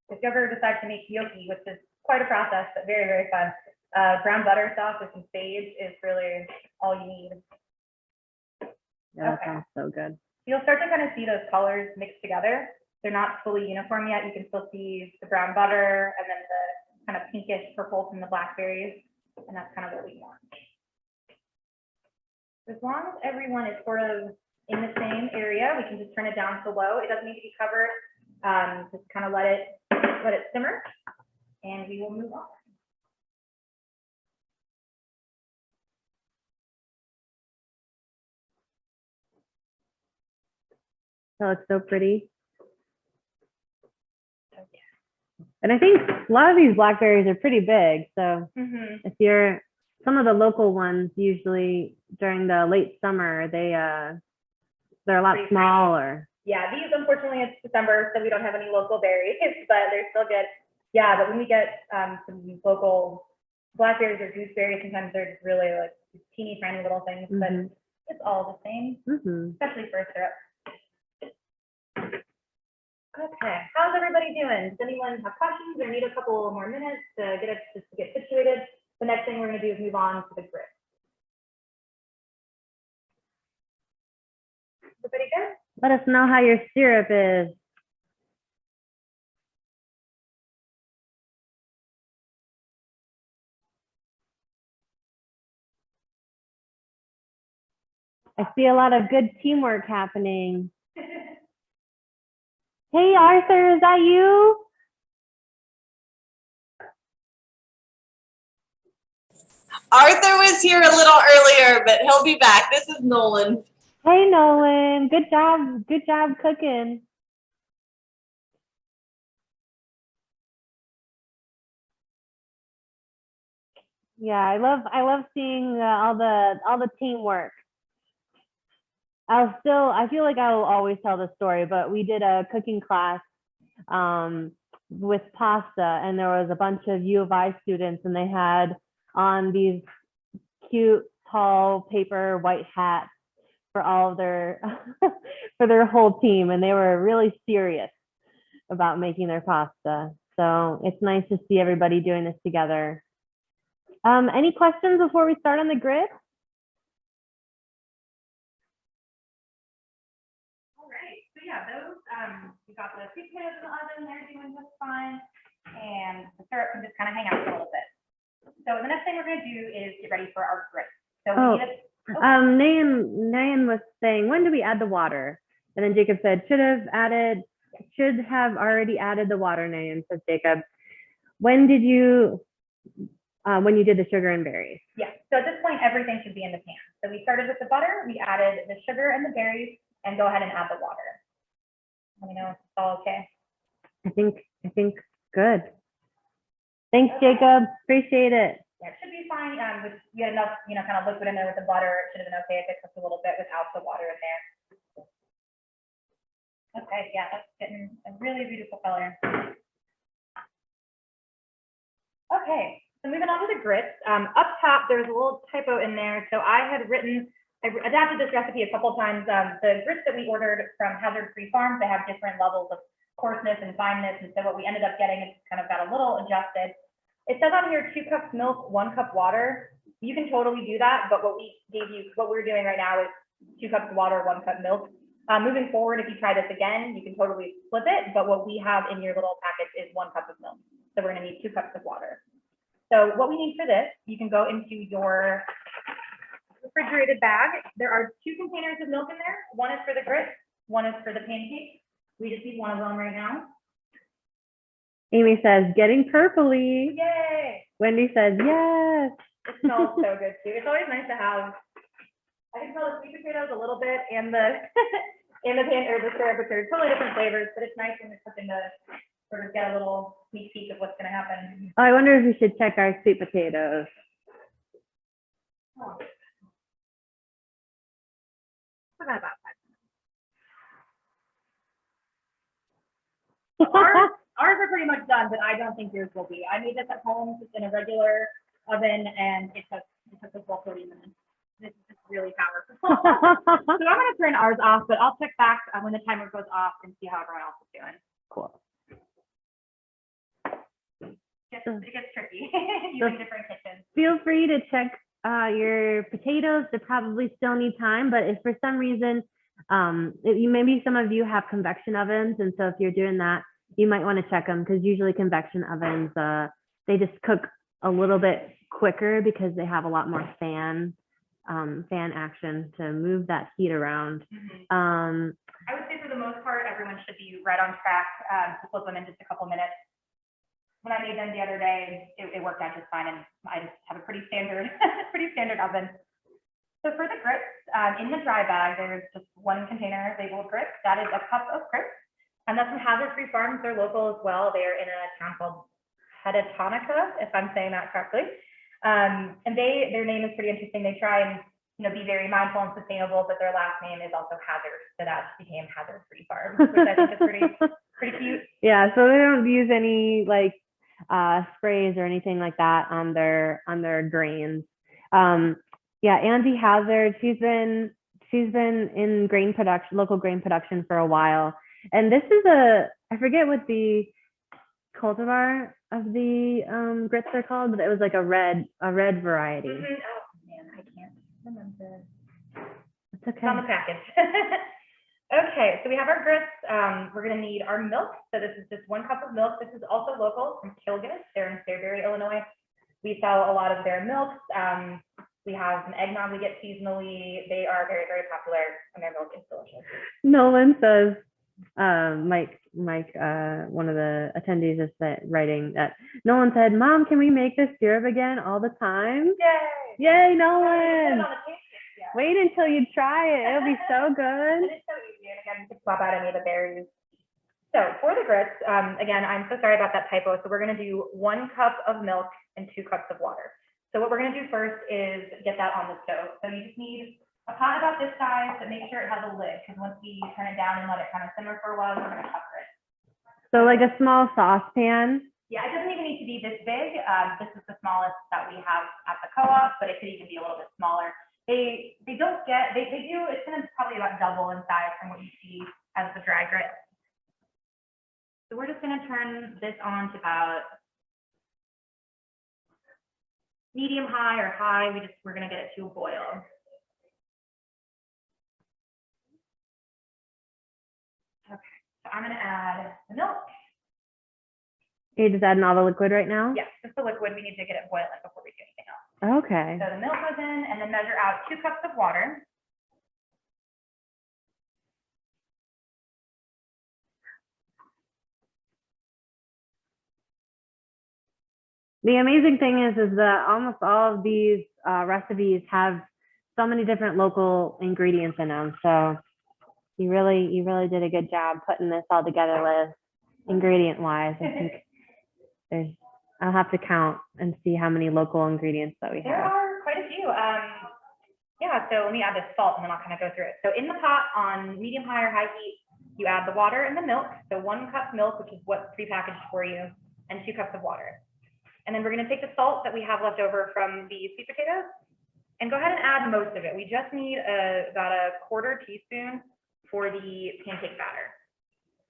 B: If you ever decide to make gnocchi, which is quite a process, but very, very fun, brown butter sauce with some sage is really all you need.
A: Yeah, that sounds so good.
B: You'll start to kind of see those colors mixed together. They're not fully uniform yet. You can still see the brown butter and then the kind of pinkish purple from the blackberries, and that's kind of what we want. As long as everyone is sort of in the same area, we can just turn it down to low. It doesn't need to be covered. Just kind of let it simmer, and we will move on.
A: Oh, it's so pretty. And I think a lot of these blackberries are pretty big. So if you're, some of the local ones, usually during the late summer, they're a lot smaller.
B: Yeah, these, unfortunately, it's December, so we don't have any local berries, but they're still good. Yeah, but when we get some local blackberries or gooseberries, sometimes they're just really like teeny tiny little things, but it's all the same, especially for a syrup. Okay, how's everybody doing? Does anyone have questions or need a couple more minutes to get situated? The next thing we're going to do is move on to the grit. Everybody good?
A: Let us know how your syrup is. I see a lot of good teamwork happening. Hey, Arthur, is that you?
C: Arthur was here a little earlier, but he'll be back. This is Nolan.
A: Hey, Nolan. Good job. Good job cooking. Yeah, I love seeing all the teamwork. I feel like I will always tell the story, but we did a cooking class with pasta, and there was a bunch of U of I students, and they had on these cute, tall paper white hats for all of their for their whole team, and they were really serious about making their pasta. So it's nice to see everybody doing this together. Any questions before we start on the grid?
B: Yeah, those, we got the sweet potatoes in the oven, they're doing just fine. And the syrup can just kind of hang out for a little bit. So the next thing we're going to do is get ready for our grit. So we need
A: Nayan was saying, when do we add the water? And then Jacob said, should have already added the water, Nayan, says Jacob. When did you, when you did the sugar and berries?
B: Yeah, so at this point, everything should be in the pan. So we started with the butter, we added the sugar and the berries, and go ahead and add the water. Let me know if it's all okay.
A: I think good. Thanks, Jacob. Appreciate it.
B: Yeah, it should be fine. You had enough, kind of liquid in there with the butter. It should have been okay if it cooked a little bit without the water in there. Okay, yeah, that's getting a really beautiful color. Okay, so moving on to the grits. Up top, there's a little typo in there. So I adapted this recipe a couple times. The grits that we ordered from Hazzard Free Farm, they have different levels of coarseness and fineness. And so what we ended up getting is kind of got a little adjusted. It says on here 2 cups milk, 1 cup water. You can totally do that, but what we're doing right now is 2 cups water, 1 cup milk. Moving forward, if you try this again, you can totally flip it, but what we have in your little package is 1 cup of milk. So we're gonna need 2 cups of water. So what we need for this, you can go into your refrigerated bag. There are 2 containers of milk in there. One is for the grits, one is for the pancakes. We just need one of them right now.
A: Amy says, getting purpley.
B: Yay!
A: Wendy says, yes.
B: It smells so good too. It's always nice to have, I can smell the sweet potatoes a little bit and the the syrup, which are totally different flavors, but it's nice when you're cooking to sort of get a little sneak peek of what's gonna happen.
A: Oh, I wonder if we should check our sweet potatoes.
B: Oh. Forgot about that. Ours are pretty much done, but I don't think yours will be. I made this at home just in a regular oven, and it took us well 30 minutes. This is just really powerful. So I'm gonna turn ours off, but I'll check back when the timer goes off and see how everyone else is doing.
A: Cool.
B: It gets tricky using different kitchens.
A: Feel free to check your potatoes. They probably still need time, but if for some reason, maybe some of you have convection ovens, and so if you're doing that, you might want to check them, because usually convection ovens, they just cook a little bit quicker because they have a lot more fan action to move that heat around.
B: I would say for the most part, everyone should be right on track to flip them in just a couple minutes. When I made them the other day, it worked out just fine, and I just have a pretty standard oven. So for the grits, in the dry bag, there's just 1 container labeled grits. That is a cup of grits. And that's from Hazzard Free Farm. They're local as well. They are in a town called Hedatonica, if I'm saying that correctly. And their name is pretty interesting. They try and be very mindful and sustainable, but their last name is also Hazzard, so that became Hazzard Free Farm, which I think is pretty cute.
A: Yeah, so they don't use any like sprays or anything like that on their drains. Yeah, Andy Hazzard, she's been in grain production, local grain production for a while. And this is I forget what the cultivar of the grits are called, but it was like a red variety.
B: Oh man, I can't remember.
A: It's okay.
B: It's on the package. Okay, so we have our grits. We're gonna need our milk. So this is just 1 cup of milk. This is also local from Kilgus. They're in Fairbury, Illinois. We sell a lot of their milks. We have some eggnog we get seasonally. They are very, very popular, and their milk is delicious.
A: Nolan says, Mike, one of the attendees is writing that Nolan said, "Mom, can we make this syrup again all the time?"
B: Yay!
A: Yay, Nolan! Wait until you try it. It'll be so good.
B: And it's so easy. And again, you can swap out any of the berries. So for the grits, again, I'm so sorry about that typo. So we're going to do 1 cup of milk and 2 cups of water. So what we're going to do first is get that on the stove. So you just need a pot about this size, but make sure it has a lid, because once we turn it down and let it kind of simmer for a while, we're going to cover it.
A: So like a small saucepan.
B: Yeah, it doesn't even need to be this big. This is the smallest that we have at the co-op, but it could even be a little bit smaller. They do, it's going to probably about double in size from what you see as the dry grit. So we're just going to turn this on to about medium high or high. We're going to get it to a boil. Okay, so I'm going to add the milk.
A: You're just adding all the liquid right now?
B: Yes, just the liquid. We need to get it boiling before we do anything else.
A: Okay.
B: So the milk goes in, and then measure out 2 cups of water.
A: The amazing thing is that almost all of these recipes have so many different local ingredients in them. So You really did a good job putting this all together, Liz. Ingredient wise, I think I'll have to count and see how many local ingredients that we
B: There
A: have.
B: are quite a few. Yeah, so let me add this salt and then I'll kind of go through it. So in the pot on medium, high, or high heat, you add the water and the milk. So 1 cup milk, which is what's prepackaged for you, and 2 cups of water. And then we're going to take the salt that we have left over from the sweet potatoes and go ahead and add most of it. We just need about a 1/4 teaspoon for the pancake batter.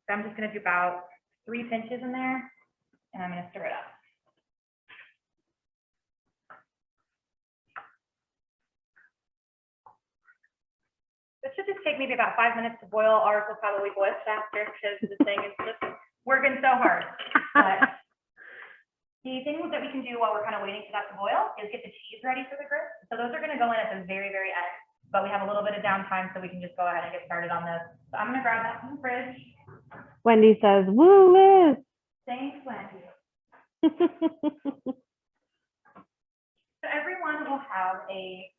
B: So I'm just going to do about 3 pinches in there and I'm going to stir it up. It should just take maybe about 5 minutes to boil. Ours will probably boil faster because this thing is just working so hard. But the thing that we can do while we're kind of waiting for that to boil is get the cheese ready for the grits. So those are going to go in at the very, very end. But we have a little bit of downtime, so we can just go ahead and get started on this. So I'm going to grab that from the fridge.
A: Wendy says, "Woo, Liz."
B: Thanks, Wendy. So everyone will have a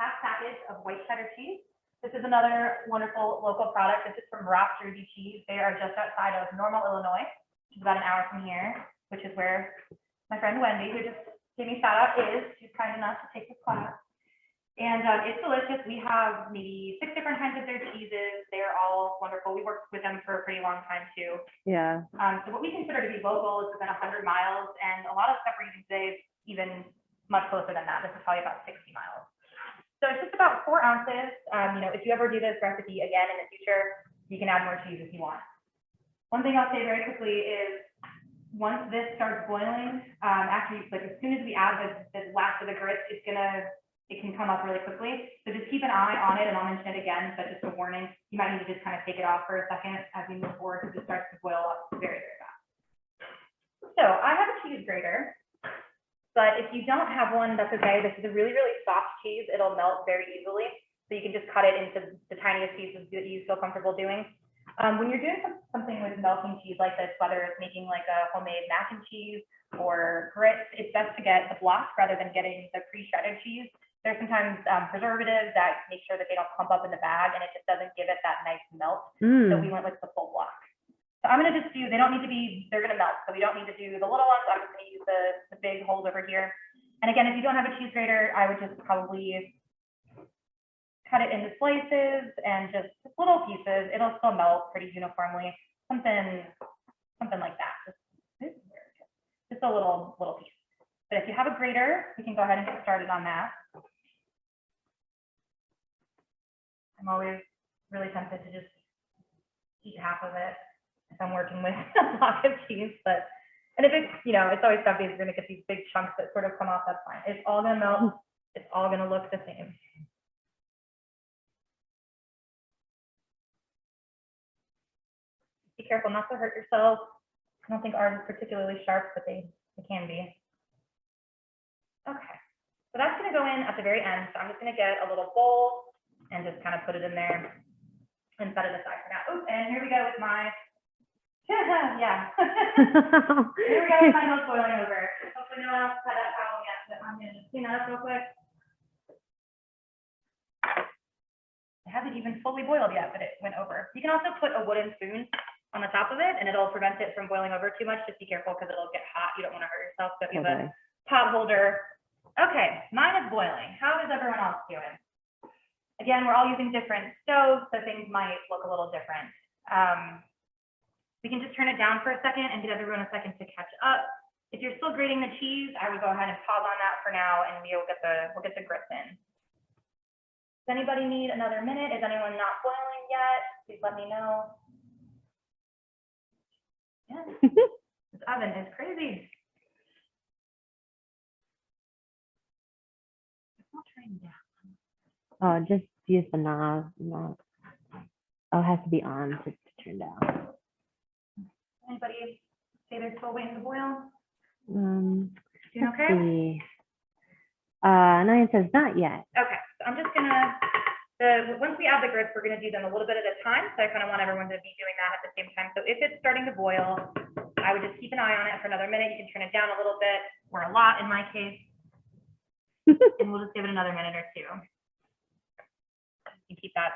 B: half package of white cheddar cheese. This is another wonderful local product. This is from Ropp Jersey Cheese. They are just outside of Normal, Illinois, which is about an hour from here, which is where my friend Wendy, who just gave me a shout out, is. She's kind enough to take this class. And it's delicious. We have maybe 6 different kinds of their cheeses. They're all wonderful. We worked with them for a pretty long time too.
A: Yeah.
B: So what we consider to be local is within 100 miles, and a lot of stuff we're using today is even much closer than that. This is probably about 60 miles. So it's just about 4 ounces. You know, if you ever do this recipe again in the future, you can add more cheese if you want. One thing I'll say very quickly is once this starts boiling, actually, like as soon as we add the last of the grits, it can come up really quickly. So just keep an eye on it, and I'll mention it again, but just a warning, you might need to just kind of take it off for a second as we move forward because it starts to boil up very, very fast. So I have a cheese grater. But if you don't have one, that's okay. This is a really, really soft cheese. It'll melt very easily. So you can just cut it into the tiniest pieces that you feel comfortable doing. When you're doing something with melting cheese like this, whether it's making like a homemade mac and cheese or grits, it's best to get the blocks rather than getting the pre-shredded cheese. There's sometimes preservatives that make sure that they don't clump up in the bag and it just doesn't give it that nice melt. So we went with the full block. So I'm going to just do, they don't need to be, they're going to melt. So we don't need to do the little ones. I'm just going to use the big holes over here. And again, if you don't have a cheese grater, I would just probably cut it into slices and just little pieces. It'll still melt pretty uniformly. Something like that. Just a little piece. But if you have a grater, we can go ahead and get started on that. I'm always really tempted to just eat half of it if I'm working with a block of cheese, and if it's, you know, it's always tough because you're going to get these big chunks that sort of come off, that's fine. It's all going to melt. It's all going to look the same. Be careful not to hurt yourself. I don't think ours is particularly sharp, but they can be. Okay, so that's going to go in at the very end. So I'm just going to get a little bowl and just kind of put it in there and set it aside for now. Oh, and here we go with my yeah. Here we go with my milk boiling over. Hopefully no one else had that problem yet, but I'm gonna just clean that up real quick. It hasn't even fully boiled yet, but it went over. You can also put a wooden spoon on the top of it and it'll prevent it from boiling over too much. Just be careful because it'll get hot. You don't want to hurt yourself. So if you have a pot holder. Okay, mine is boiling. How is everyone else doing? Again, we're all using different stoves, so things might look a little different. We can just turn it down for a second and give everyone a second to catch up. If you're still grating the cheese, I would go ahead and pause on that for now, and we'll get the grits in. Does anybody need another minute? Is anyone not boiling yet? Please let me know. Yeah, this oven is crazy. It's not turning down.
A: Oh, just use the knob. Oh, it has to be on to turn down.
B: Anybody say they're still waiting to boil?
A: Doing
B: okay?
A: Nine says not yet.
B: Okay, so I'm just gonna, once we add the grits, we're gonna do them a little bit at a time. So I kind of want everyone to be doing that at the same time. So if it's starting to boil, I would just keep an eye on it for another minute. You can turn it down a little bit, or a lot in my case. And we'll just give it another minute or two. You keep that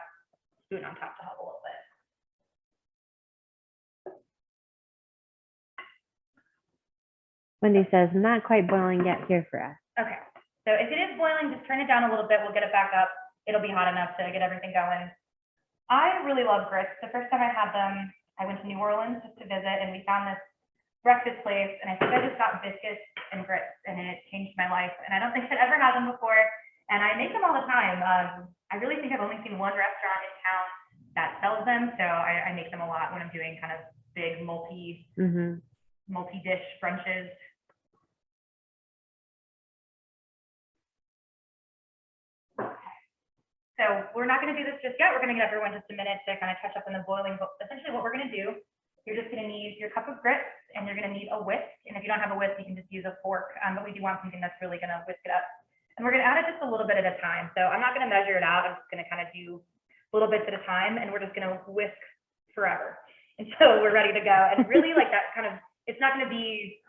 B: spoon on top to help a little bit.
A: Wendy says, not quite boiling yet here for us.
B: Okay, so if it is boiling, just turn it down a little bit. We'll get it back up. It'll be hot enough to get everything going. I really love grits. The first time I had them, I went to New Orleans just to visit, and we found this breakfast place, and I think I just got biscuits and grits, and it changed my life. And I don't think I'd ever had them before, and I make them all the time. I really think I've only seen one restaurant in town that sells them, so I make them a lot when I'm doing kind of big multi-dish brunches. So we're not going to do this just yet. We're going to give everyone just a minute to kind of catch up in the boiling. But essentially what we're going to do, you're just going to need your cup of grits, and you're going to need a whisk. And if you don't have a whisk, you can just use a fork. But we do want something that's really going to whisk it up. And we're going to add it just a little bit at a time. So I'm not going to measure it out. I'm just going to kind of do little bits at a time, and we're just going to whisk forever until we're ready to go. And really like that kind of, it's not going to be,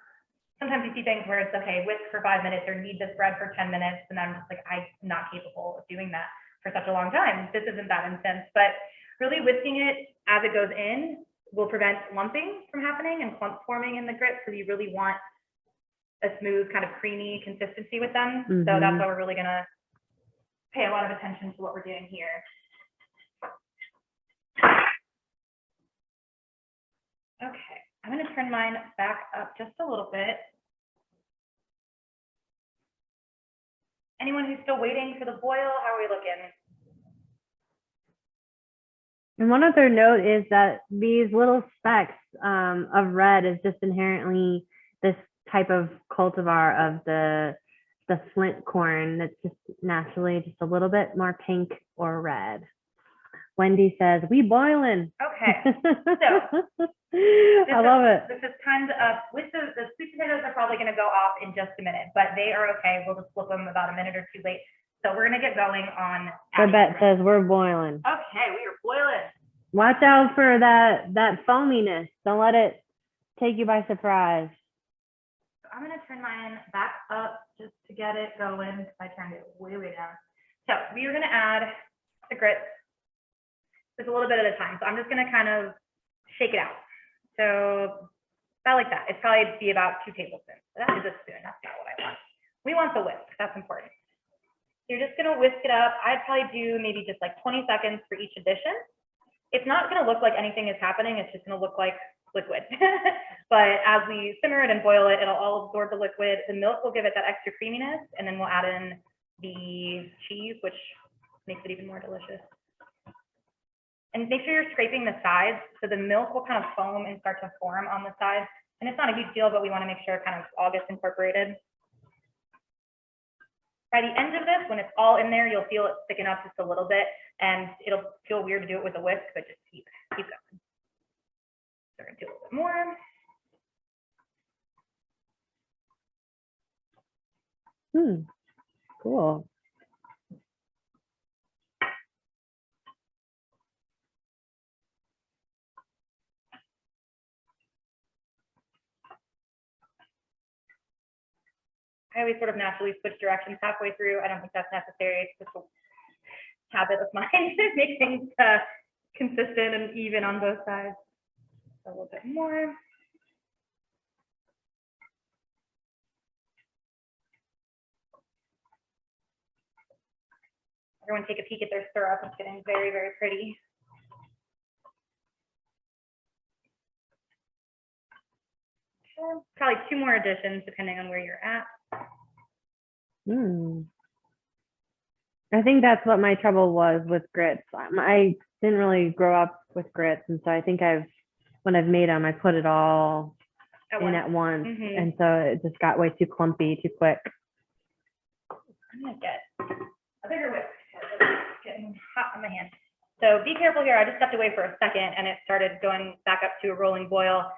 B: sometimes you see things where it's okay, whisk for 5 minutes or knead this bread for 10 minutes. And I'm just like, I'm not capable of doing that for such a long time. This isn't that intense, but really whisking it as it goes in will prevent lumping from happening and clumps forming in the grits. So you really want a smooth kind of creamy consistency with them. So that's why we're really going to pay a lot of attention to what we're doing here. Okay, I'm going to turn mine back up just a little bit. Anyone who's still waiting for the boil, how are we looking?
A: And one other note is that these little specks of red is just inherently this type of cultivar of the flint corn that's just naturally just a little bit more pink or red. Wendy says, we boiling.
B: Okay,
A: so I love it.
B: This is timed up. With the sweet potatoes are probably going to go off in just a minute, but they are okay. We'll just flip them about a minute or two late. So we're going to get going on.
A: Babette says we're boiling.
B: Okay, we are boiling.
A: Watch out for that foaminess. Don't let it take you by surprise.
B: So I'm going to turn mine back up just to get it going. I turned it way down. So we are going to add the grits. Just a little bit at a time. So I'm just going to kind of shake it out. So about like that. It's probably be about 2 tablespoons. That is a spoon. That's not what I want. We want the whisk. That's important. You're just going to whisk it up. I'd probably do maybe just like 20 seconds for each addition. It's not going to look like anything is happening. It's just going to look like liquid. But as we simmer it and boil it, it'll all absorb the liquid. The milk will give it that extra creaminess, and then we'll add in the cheese, which makes it even more delicious. And make sure you're scraping the sides so the milk will kind of foam and start to form on the sides. And it's not a huge deal, but we want to make sure it kind of all gets incorporated. By the end of this, when it's all in there, you'll feel it thicken up just a little bit, and it'll feel weird to do it with a whisk, but just keep going. So we're going to do a little bit more.
A: Cool.
B: I always sort of naturally switch directions halfway through. I don't think that's necessary. It's just a habit of mine to make things consistent and even on both sides. A little bit more. Everyone take a peek at their syrup. It's getting very pretty. Okay. Probably 2 more additions depending on where you're at.
A: I think that's what my trouble was with grits. I didn't really grow up with grits, and so I think when I've made them, I put it all in at once, and so it just got way too clumpy too quick.
B: I'm gonna get a bigger whisk. It's getting hot on my hand. So be careful here. I just stepped away for a second, and it started going back up to a rolling boil.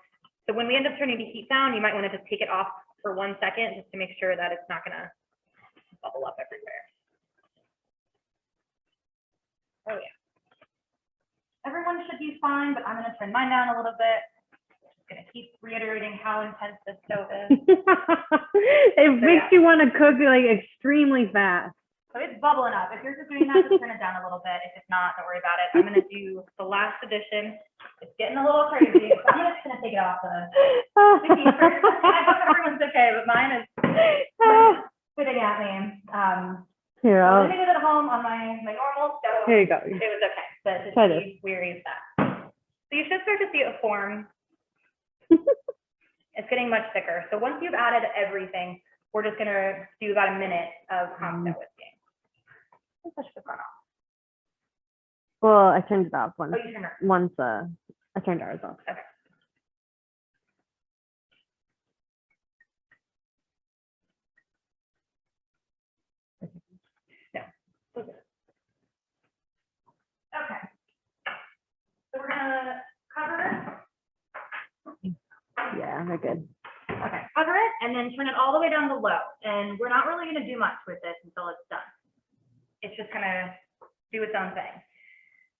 B: So when we end up turning the heat down, you might want to just take it off for 1 second just to make sure that it's not gonna bubble up everywhere. Oh yeah. Everyone should be fine, but I'm going to turn mine down a little bit. Just going to keep reiterating how intense this stove is.
A: It makes you want to cook like extremely fast.
B: So it's bubbling up. If you're just doing that, just turn it down a little bit. If it's not, don't worry about it. I'm gonna do the last edition. It's getting a little crazy. So I'm just gonna take it off the keeper. I hope everyone's okay, but mine is spitting at me.
A: Here,
B: I
A: I'll,
B: was doing it at home on my normal stove.
A: here you go.
B: It was okay, but just
A: Try
B: be wary of that. So you should start to see it form. It's getting much thicker. So once you've added everything, we're just gonna do about a minute of constant whisking. I should have gone off.
A: Well, I turned it off
B: Oh, you turned it.
A: once I turned ours off.
B: Okay. No. Okay. Okay. So we're gonna cover.
A: Yeah, they're good.
B: Okay, cover it and then turn it all the way down to low. And we're not really gonna do much with this until it's done. It's just gonna do its own thing.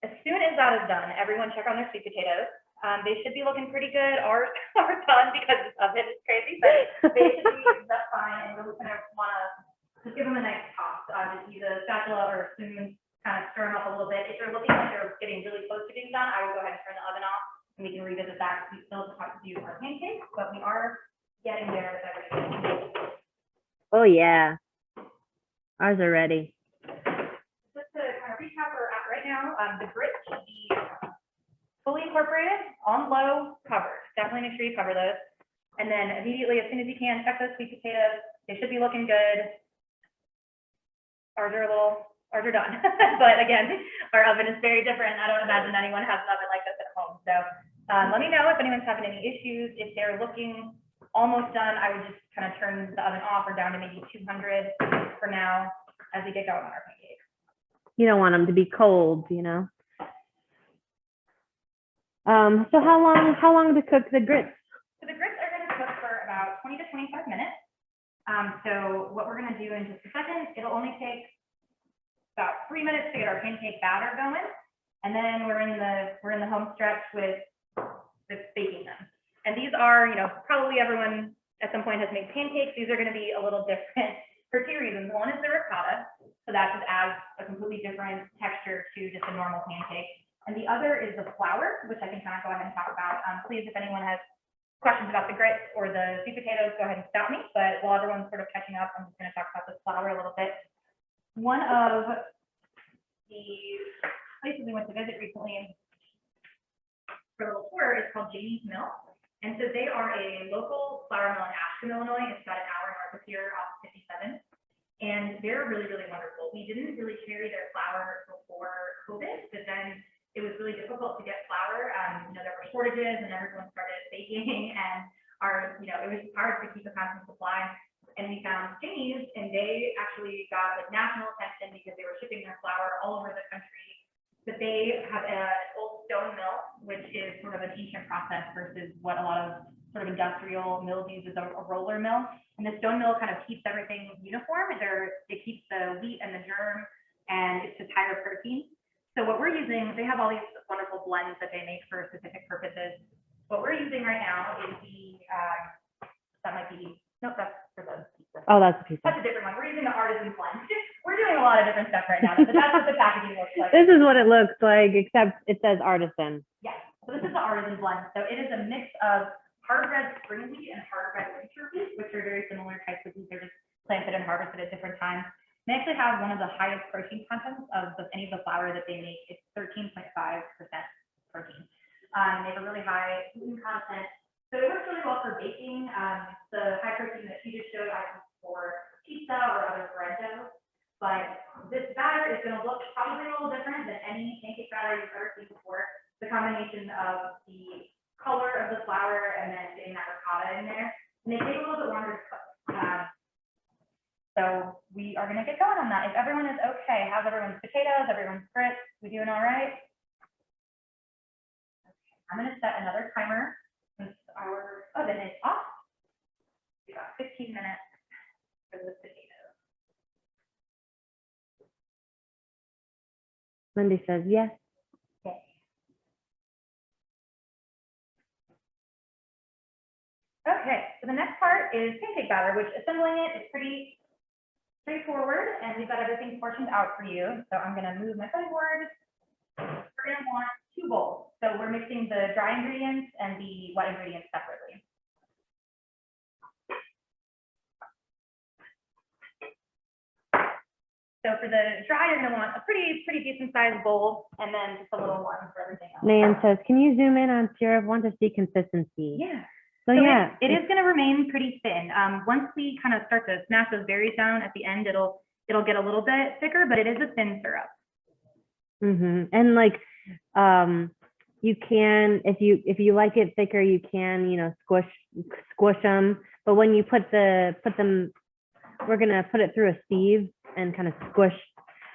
B: As soon as that is done, everyone check on their sweet potatoes. They should be looking pretty good. Ours are done because the oven is crazy, but they should be just fine. And we're just gonna wanna just give them a nice toss. Just use a spatula or a spoon, kind of stir them up a little bit. If they're looking like they're getting really close to being done, I would go ahead and turn the oven off and we can revisit that. We still have to do our pancakes, but we are getting there with everything.
A: Oh yeah, ours are ready.
B: Just to kind of recap where we're at right now, the grits should be fully incorporated, on low, covered. Definitely make sure you cover those. And then immediately, as soon as you can, check those sweet potatoes. They should be looking good. Ours are done. But again, our oven is very different. I don't imagine anyone has an oven like this at home. So let me know if anyone's having any issues. If they're looking almost done, I would just kind of turn the oven off or down to maybe 200 for now as we get going on our pancakes.
A: You don't want them to be cold, you know. So how long to cook the grits?
B: So the grits are going to cook for about 20 to 25 minutes. So what we're going to do in just a second, it'll only take about 3 minutes to get our pancake batter going, and then we're in the home stretch with baking them. And these are, you know, probably everyone at some point has made pancakes. These are going to be a little different for two reasons. One is the ricotta, so that just adds a completely different texture to just a normal pancake. And the other is the flour, which I can kind of go ahead and talk about. Please, if anyone has questions about the grits or the sweet potatoes, go ahead and stop me. But while everyone's sort of catching up, I'm just going to talk about the flour a little bit. One of the places we went to visit recently for a little tour is called Janie's Mill. And so they are a local flour mill in Ashton, Illinois. It's about an hour north of here off 57. And they're really, really wonderful. We didn't really carry their flour before COVID, but then it was really difficult to get flour. You know, there were shortages and everyone started baking and it was hard to keep a constant supply. And we found Janie's, and they actually got like national attention because they were shipping their flour all over the country. But they have an old stone mill, which is sort of an ancient process versus what a lot of sort of industrial mills use as a roller mill. And the stone mill kind of keeps everything uniform. It keeps the wheat and the germ, and it's just higher protein. So what we're using, they have all these wonderful blends that they make for specific purposes. What we're using right now is that might be, nope, that's for the pizza.
A: Oh, that's a pizza.
B: That's a different one. We're using the Artisan Blend. We're doing a lot of different stuff right now, but that's what the packaging looks like.
A: This is what it looks like, except it says Artisan.
B: Yes, so this is the Artisan Blend. So it is a mix of hard red spring wheat and hard red winter wheat, which are very similar types of wheat. They're just planted and harvested at different times. They actually have one of the highest protein contents of any of the flour that they make. It's 13.5% protein. They have a really high gluten content. So it works really well for baking. The high protein that she just showed, I use for pizza or other bread dough. But this batter is going to look probably a little different than any pancake batter you've ever seen before. The combination of the color of the flour and then getting that ricotta in there. And they take a little bit longer to cook. So we are going to get going on that. If everyone is okay, how's everyone's potatoes, everyone's grits? We doing all right? Okay. I'm going to set another timer since our oven is off. We got 15 minutes for the potatoes.
A: Lindy says yes.
B: Okay. Okay, so the next part is pancake batter, which assembling it is pretty straightforward, and we've got everything portioned out for you. So I'm gonna move my cutting board. We're gonna want 2 bowls. So we're mixing the dry ingredients and the wet ingredients separately. So for the dry, you're gonna want a pretty decent sized bowl, and then just a little one for everything else.
A: Nan says, can you zoom in on syrup? Want to see consistency.
B: Yeah.
A: So,
B: So
A: yeah,
B: it is gonna remain pretty thin. Once we kind of start to smash those berries down at the end, it'll get a little bit thicker, but it is a thin syrup.
A: And like, you can, if you like it thicker, you can, squish them. But when you put them, we're gonna put it through a sieve and kind of squish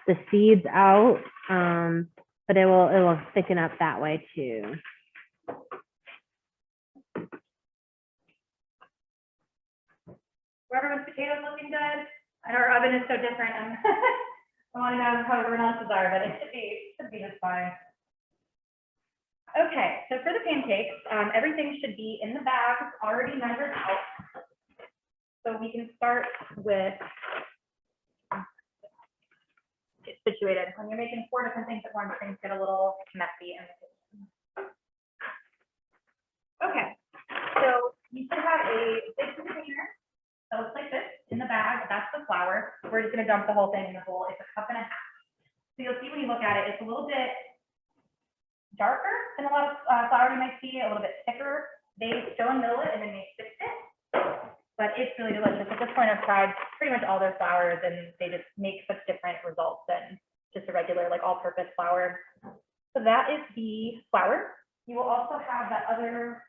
A: the seeds out. But it will thicken up that way too.
B: Were everyone's potatoes looking good? I know our oven is so different. I want to know how everyone else's are, but it should be just fine. Okay, so for the pancakes, everything should be in the bag, already measured out. So we can start with get situated. When you're making 4 different things at once, things get a little messy in the kitchen. Okay, so you should have a big container that looks like this in the bag. That's the flour. We're just going to dump the whole thing in the bowl. It's a 1.5 cups. So you'll see when you look at it, it's a little bit darker than a lot of flour you might see, a little bit thicker. They still mill it and then they fix it, but it's really delicious. At this point, I've tried pretty much all their flours, and they just make such different results than just a regular, like all-purpose flour. So that is the flour. You will also have that other.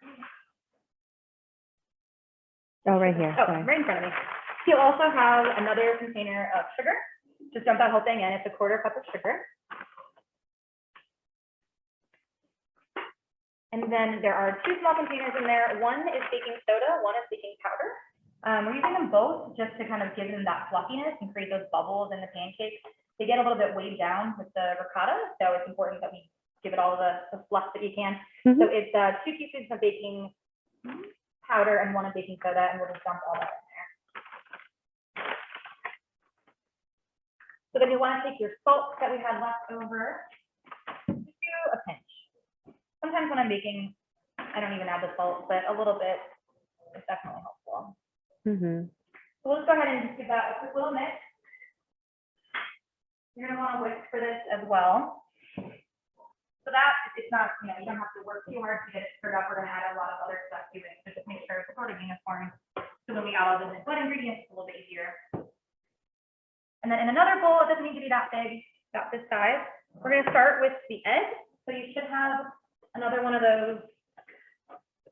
A: Oh, right here.
B: Oh,
A: Sorry.
B: right in front of me. You'll also have another container of sugar. Just dump that whole thing in. It's a 1/4 cup of sugar. And then there are 2 small containers in there. One is baking soda, one is baking powder. We're using them both just to kind of give them that fluffiness and create those bubbles in the pancakes. They get a little bit weighed down with the ricotta, so it's important that we give it all the fluff that you can. So it's 2 teaspoons of baking powder and 1 of baking soda, and we'll just dump all that in there. So then you want to take your salt that we had left over, just do a pinch. Sometimes when I'm baking, I don't even add the salt, but a little bit is definitely helpful. So we'll just go ahead and just give that a quick little mix. You're going to want to whisk for this as well. So that it's not, you don't have to work too hard to get it stirred up. We're going to add a lot of other stuff to it. So just make sure it's sort of uniform. So when we add all the wet ingredients, it's a little bit easier. And then in another bowl, it doesn't need to be that big, about this size. We're going to start with the egg. So you should have another one of those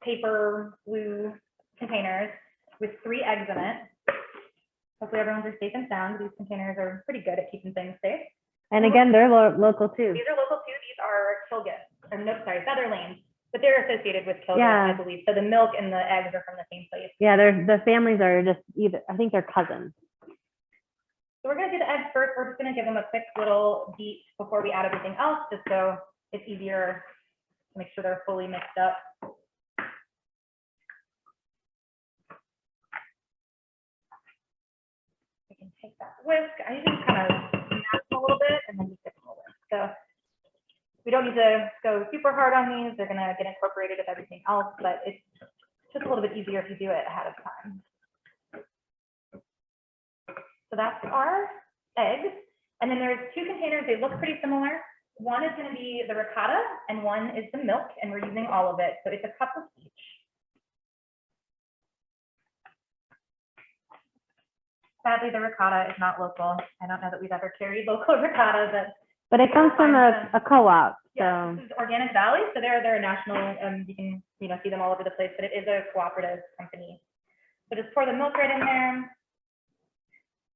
B: paper glue containers with 3 eggs in it. Hopefully everyone's are safe and sound. These containers are pretty good at keeping things safe.
A: And again, they're local too.
B: These are local too. These are Kilgus, or no, sorry, Feather Lanes, but they're associated with Kilgus,
A: Yeah.
B: I believe. So the milk and the eggs are from the same place.
A: Yeah, the families are just either, I think they're cousins.
B: So we're going to do the eggs first. We're just going to give them a quick little beat before we add everything else, just so it's easier to make sure they're fully mixed up. We can take that whisk. I usually just kind of mash them a little bit and then just give them a whisk. So we don't need to go super hard on these. They're going to get incorporated with everything else, but it's just a little bit easier if you do it ahead of time. So that's our eggs. And then there's 2 containers. They look pretty similar. One is going to be the ricotta and one is the milk, and we're using all of it. So it's a cup of each. Sadly, the ricotta is not local. I don't know that we've ever carried local ricotta,
A: But it comes from a co-op.
B: yeah,
A: So
B: this is Organic Valley. So they're a national, you can see them all over the place, but it is a cooperative company. So just pour the milk right in there.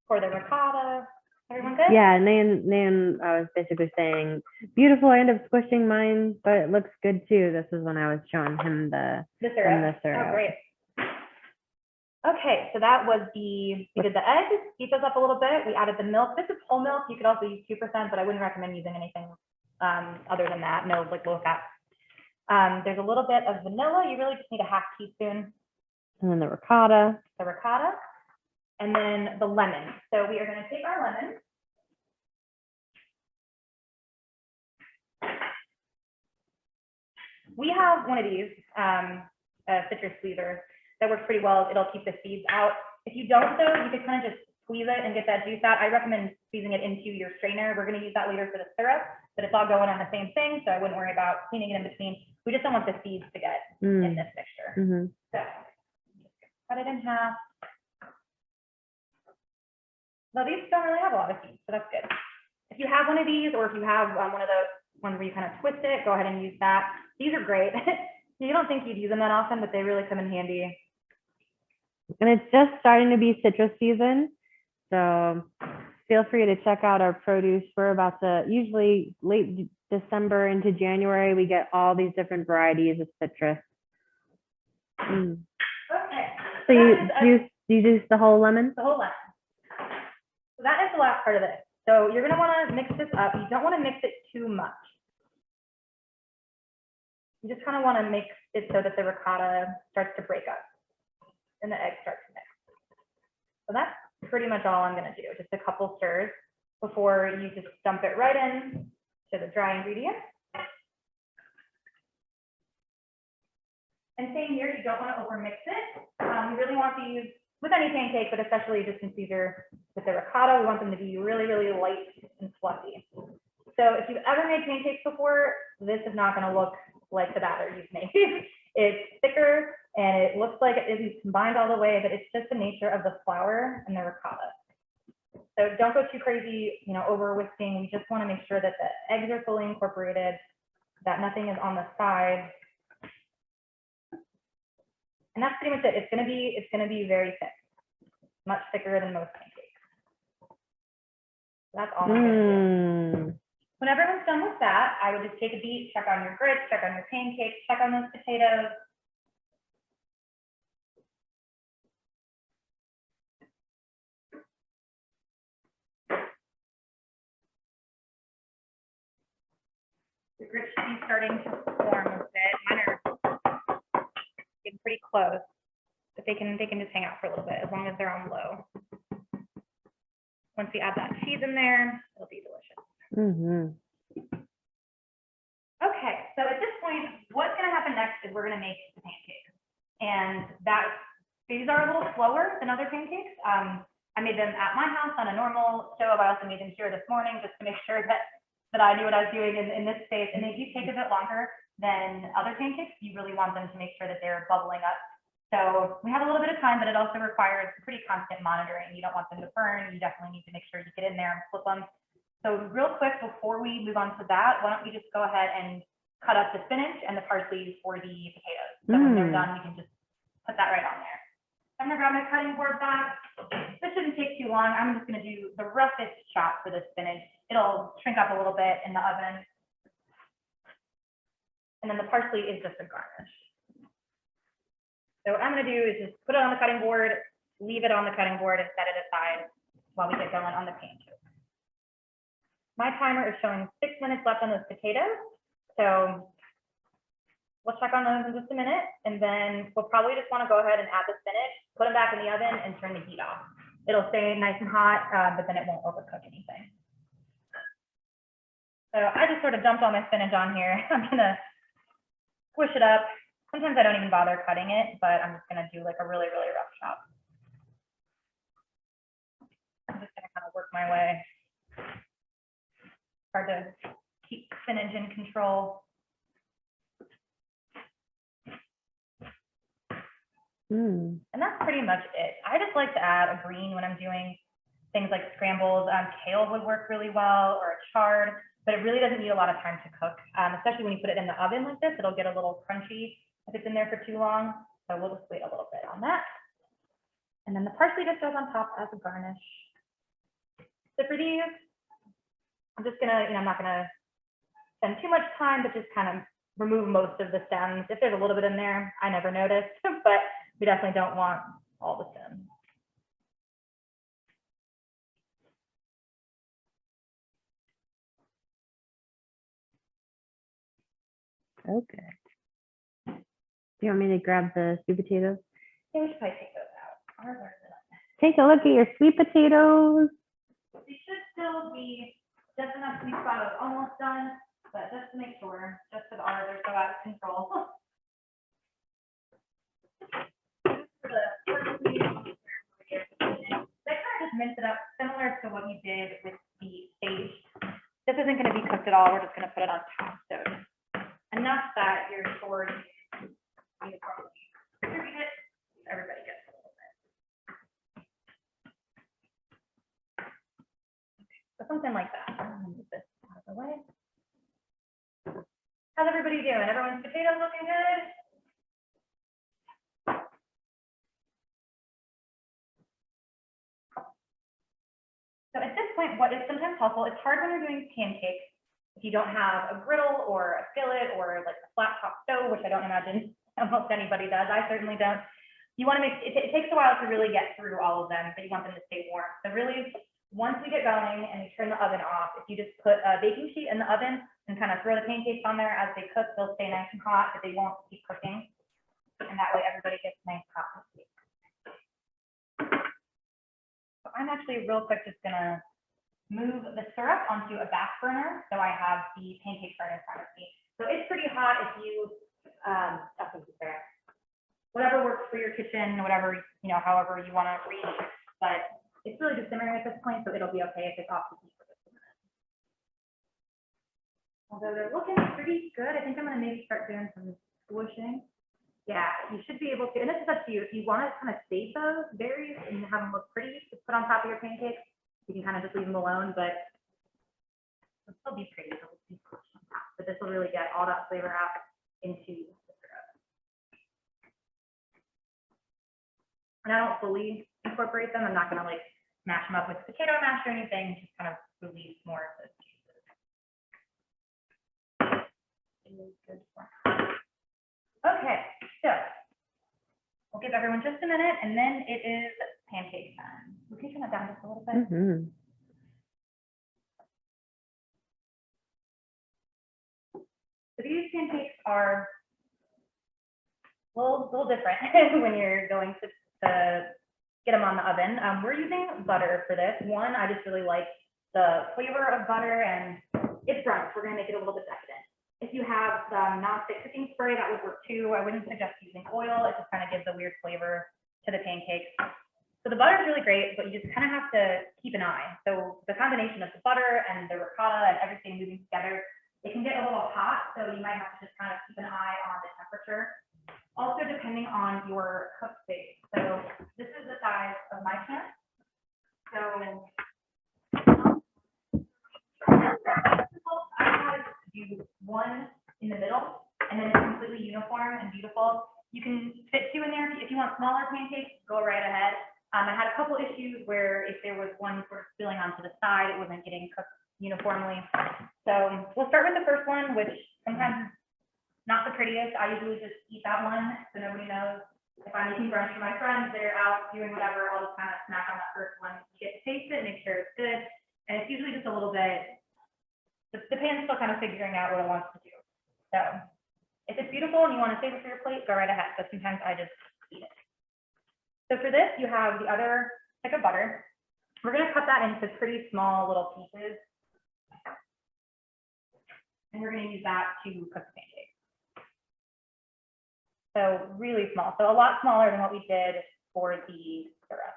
B: Pour the ricotta. Everyone good?
A: yeah, Nan was basically saying, beautiful, I end up squishing mine, but it looks good too. This is when I was showing him the
B: syrup.
A: syrup.
B: Oh, great. Okay, so that was we did the eggs, heat those up a little bit. We added the milk. This is whole milk. You could also use 2%, but I wouldn't recommend using anything other than that. No, like low fat. There's a little bit of vanilla. You really just need a 1/2 teaspoon.
A: And then the ricotta.
B: The ricotta. and then the lemon. So we are going to take our lemon. We have one of these, a citrus squeezer that works pretty well. It'll keep the seeds out. If you don't though, you could kind of just squeeze it and get that juice out. I recommend squeezing it into your strainer. We're going to use that later for the syrup, but it's all going on the same thing, so I wouldn't worry about cleaning it in between. We just don't want the seeds to get in this mixture. So cut it in half. Well, these don't really have a lot of seeds, so that's good. If you have one of these, or if you have one of those ones where you kind of twist it, go ahead and use that. These are great. You don't think you'd use them that often, but they really come in handy.
A: And it's just starting to be citrus season, so feel free to check out our produce. We're about to, usually late December into January, we get all these different varieties of citrus.
B: Okay.
A: So you juice the whole lemon?
B: The whole lemon. So that is the last part of this. So you're going to want to mix this up. You don't want to mix it too much. You just kind of want to mix it so that the ricotta starts to break up and the egg starts to mix. So that's pretty much all I'm going to do. Just a couple stirs before you just dump it right in to the dry ingredients. And same here, you don't want to overmix it. You really want these with any pancake, but especially just in Caesar with the ricotta, we want them to be really, really light and fluffy. So if you've ever made pancakes before, this is not going to look like the batter you've made. It's thicker and it looks like it isn't combined all the way, but it's just the nature of the flour and the ricotta. So don't go too crazy, over whisking. We just want to make sure that the eggs are fully incorporated, that nothing is on the side. And that's pretty much it. It's gonna be very thick, much thicker than most pancakes. That's all I'm gonna do. When everyone's done with that, I would just take a beat, check on your grits, check on your pancakes, check on those potatoes. The grits should be starting to form a bit. Mine are getting pretty close, but they can just hang out for a little bit as long as they're on low. Once we add that cheese in there, it'll be delicious. Okay, so at this point, what's going to happen next is we're going to make the pancakes, and these are a little slower than other pancakes. I made them at my house on a normal stove. I also made them here this morning just to make sure that I knew what I was doing in this space, and they do take a bit longer than other pancakes. You really want them to make sure that they're bubbling up. So we have a little bit of time, but it also requires pretty constant monitoring. You don't want them to burn. You definitely need to make sure you get in there and flip them. So real quick, before we move on to that, why don't we just go ahead and cut up the spinach and the parsley for the potatoes. So when they're done, we can just put that right on there. I'm gonna grab my cutting board back. This shouldn't take too long. I'm just gonna do the roughest chop for the spinach. It'll shrink up a little bit in the oven. And then the parsley is just a garnish. So what I'm gonna do is just put it on the cutting board, leave it on the cutting board and set it aside while we get going on the pancakes. My timer is showing 6 minutes left on those potatoes. So we'll check on those in just a minute. And then we'll probably just want to go ahead and add the spinach, put them back in the oven and turn the heat off. It'll stay nice and hot, but then it won't overcook anything. So I just sort of dumped all my spinach on here. I'm going to squish it up. Sometimes I don't even bother cutting it, but I'm just going to do like a really, really rough chop. I'm just going to kind of work my way. Hard to keep spinach in control. And that's pretty much it. I just like to add a green when I'm doing things like scrambles. Kale would work really well, or a chard, but it really doesn't need a lot of time to cook, especially when you put it in the oven like this. It'll get a little crunchy if it's in there for too long. So we'll just wait a little bit on that. And then the parsley just goes on top as a garnish. So for these, I'm just gonna, I'm not gonna spend too much time, but just kind of remove most of the stems. If there's a little bit in there, I never noticed, but we definitely don't want all the stems.
A: Okay. Do you want me to grab the sweet potatoes?
B: Yeah, we should probably take those out. Ours are
A: Take a look at your sweet potatoes.
B: They should still be just enough sweet spot of almost done, but just to make sure, just because ours are so out of control. They kind of just mince it up, similar to what you did with the sage. This isn't going to be cooked at all. We're just going to put it on top. So enough that your sword uniformly distribute it. Everybody gets a little bit. So something like that. I'm gonna move this out of the way. How's everybody doing? Everyone's potatoes looking good? So at this point, what is sometimes helpful, it's hard when you're doing pancakes if you don't have a griddle or a skillet or like a flat top stove, which I don't imagine almost anybody does. I certainly don't. You want to make, it takes a while to really get through all of them, but you want them to stay warm. So really, once we get going and we turn the oven off, if you just put a baking sheet in the oven and kind of throw the pancakes on there as they cook, they'll stay nice and hot, but they won't keep cooking. And that way everybody gets nice hot pancakes. So I'm actually real quick just gonna move the syrup onto a back burner. So I have the pancake burner in front of me. So it's pretty hot if you, whatever works for your kitchen, whatever, you know, however you want to reach, but it's really just simmering at this point, so it'll be okay if it's off the heat for just a minute. Although they're looking pretty good, I think I'm gonna maybe start doing some squishing. Yeah, you should be able to, and this is up to you. If you want to kind of save those berries and have them look pretty to put on top of your pancakes, you can kind of just leave them alone, but it'll still be pretty. It'll be squished on top. But this will really get all that flavor out into the syrup. And I don't fully incorporate them. I'm not going to like mash them up with potato mash or anything, just kind of release more of those juices. Good. Okay, so we'll give everyone just a minute, and then it is pancake time. We can turn that down just a little bit.
A: Mm-hmm.
B: So these pancakes are a little different when you're going to get them on the oven. We're using butter for this. One, I just really like the flavor of butter, and it's brunch. We're gonna make it a little bit decadent. If you have the non-stick cooking spray, that would work too. I wouldn't suggest using oil. It just kind of gives a weird flavor to the pancakes. So the butter is really great, but you just kind of have to keep an eye. So the combination of the butter and the ricotta and everything moving together, it can get a little hot. So you might have to just kind of keep an eye on the temperature. Also, depending on your cook space. So this is the size of my pan. So I had to do one in the middle, and then it's completely uniform and beautiful. You can fit two in there. If you want smaller pancakes, go right ahead. I had a couple issues where if there was one sort of spilling onto the side, it wasn't getting cooked uniformly. So we'll start with the first one, which sometimes not the prettiest. I usually just eat that one, so nobody knows. If I'm making brunch for my friends, they're out doing whatever, I'll just kind of snack on that first one. You get to taste it, make sure it's good. And it's usually just a little bit, the pan's still kind of figuring out what it wants to do. So if it's beautiful and you want to save it for your plate, go right ahead. But sometimes I just eat it. So for this, you have the other stick of butter. We're going to cut that into pretty small little pieces. And we're going to use that to cook the pancakes. So really small. So a lot smaller than what we did for the syrup.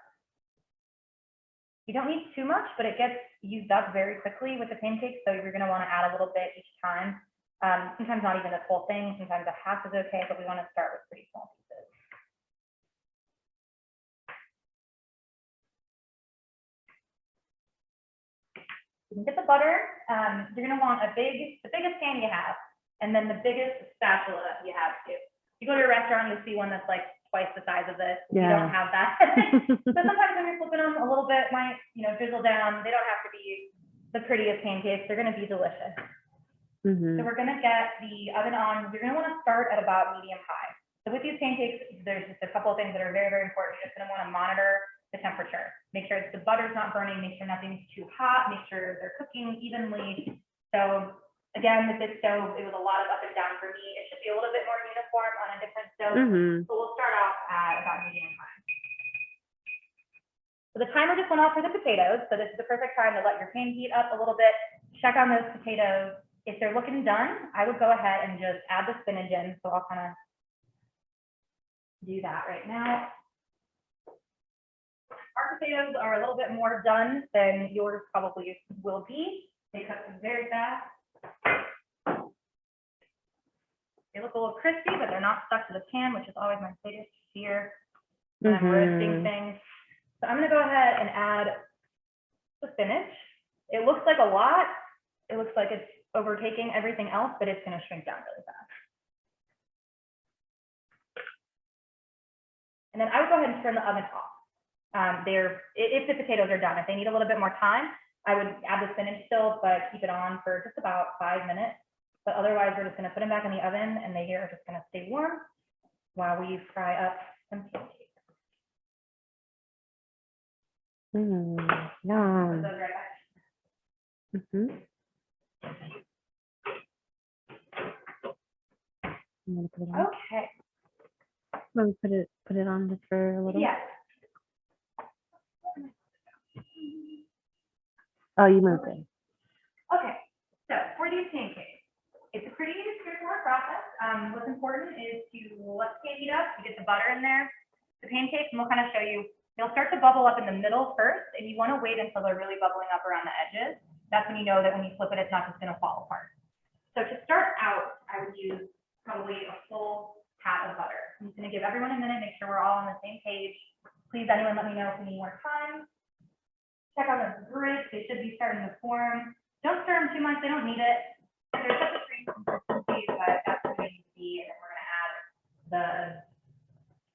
B: You don't need too much, but it gets used up very quickly with the pancakes. So you're going to want to add a little bit each time. Sometimes not even the whole thing. Sometimes a half is okay, but we want to start with pretty small pieces. You can get the butter. You're going to want the biggest pan you have, and then the biggest spatula you have too. You go to a restaurant, you'll see one that's like twice the size of this. Yeah. You don't have that. So sometimes when you're flipping them, a little bit might, drizzle down. They don't have to be the prettiest pancakes. They're going to be delicious. So we're going to get the oven on. You're going to want to start at about medium high. So with these pancakes, there's just a couple of things that are very, very important. You're just going to want to monitor the temperature. Make sure the butter's not burning. Make sure nothing's too hot. Make sure they're cooking evenly. So again, with this stove, it was a lot of up and down for me. It should be a little bit more uniform on a different stove. So we'll start off at about medium high. So the timer just went off for the potatoes. So this is the perfect time to let your pan heat up a little bit. Check on those potatoes. If they're looking done, I would go ahead and just add the spinach in. So I'll kind of do that right now. Our potatoes are a little bit more done than yours probably will be. They cook very fast. They look a little crispy, but they're not stuck to the pan, which is always my biggest fear when I'm roasting things. So I'm gonna go ahead and add the spinach. It looks like a lot. It looks like it's overtaking everything else, but it's gonna shrink down really fast. And then I would go ahead and turn the oven off. If the potatoes are done, if they need a little bit more time, I would add the spinach still, but keep it on for just about 5 minutes. But otherwise, we're just going to put them back in the oven, and they are just going to stay warm while we fry up some pancakes.
A: Yum.
B: Put those right back.
A: I'm gonna put it on.
B: Okay.
A: Let me put it on just for a little.
B: Yes.
A: Oh, you moved it.
B: Okay. So for these pancakes, it's a pretty straightforward process. What's important is to let the pan heat up. You get the butter in there. The pancakes, and we'll kind of show you. They'll start to bubble up in the middle first, and you want to wait until they're really bubbling up around the edges. That's when you know that when you flip it, it's not just going to fall apart. So to start out, I would use probably a full pat of butter. I'm just going to give everyone a minute, make sure we're all on the same page. Please, anyone, let me know if we need more time. Check out those grits. They should be starting to form. Don't stir them too much. They don't need it. There's such a strange consistency, but that's what they need to be. And then we're going to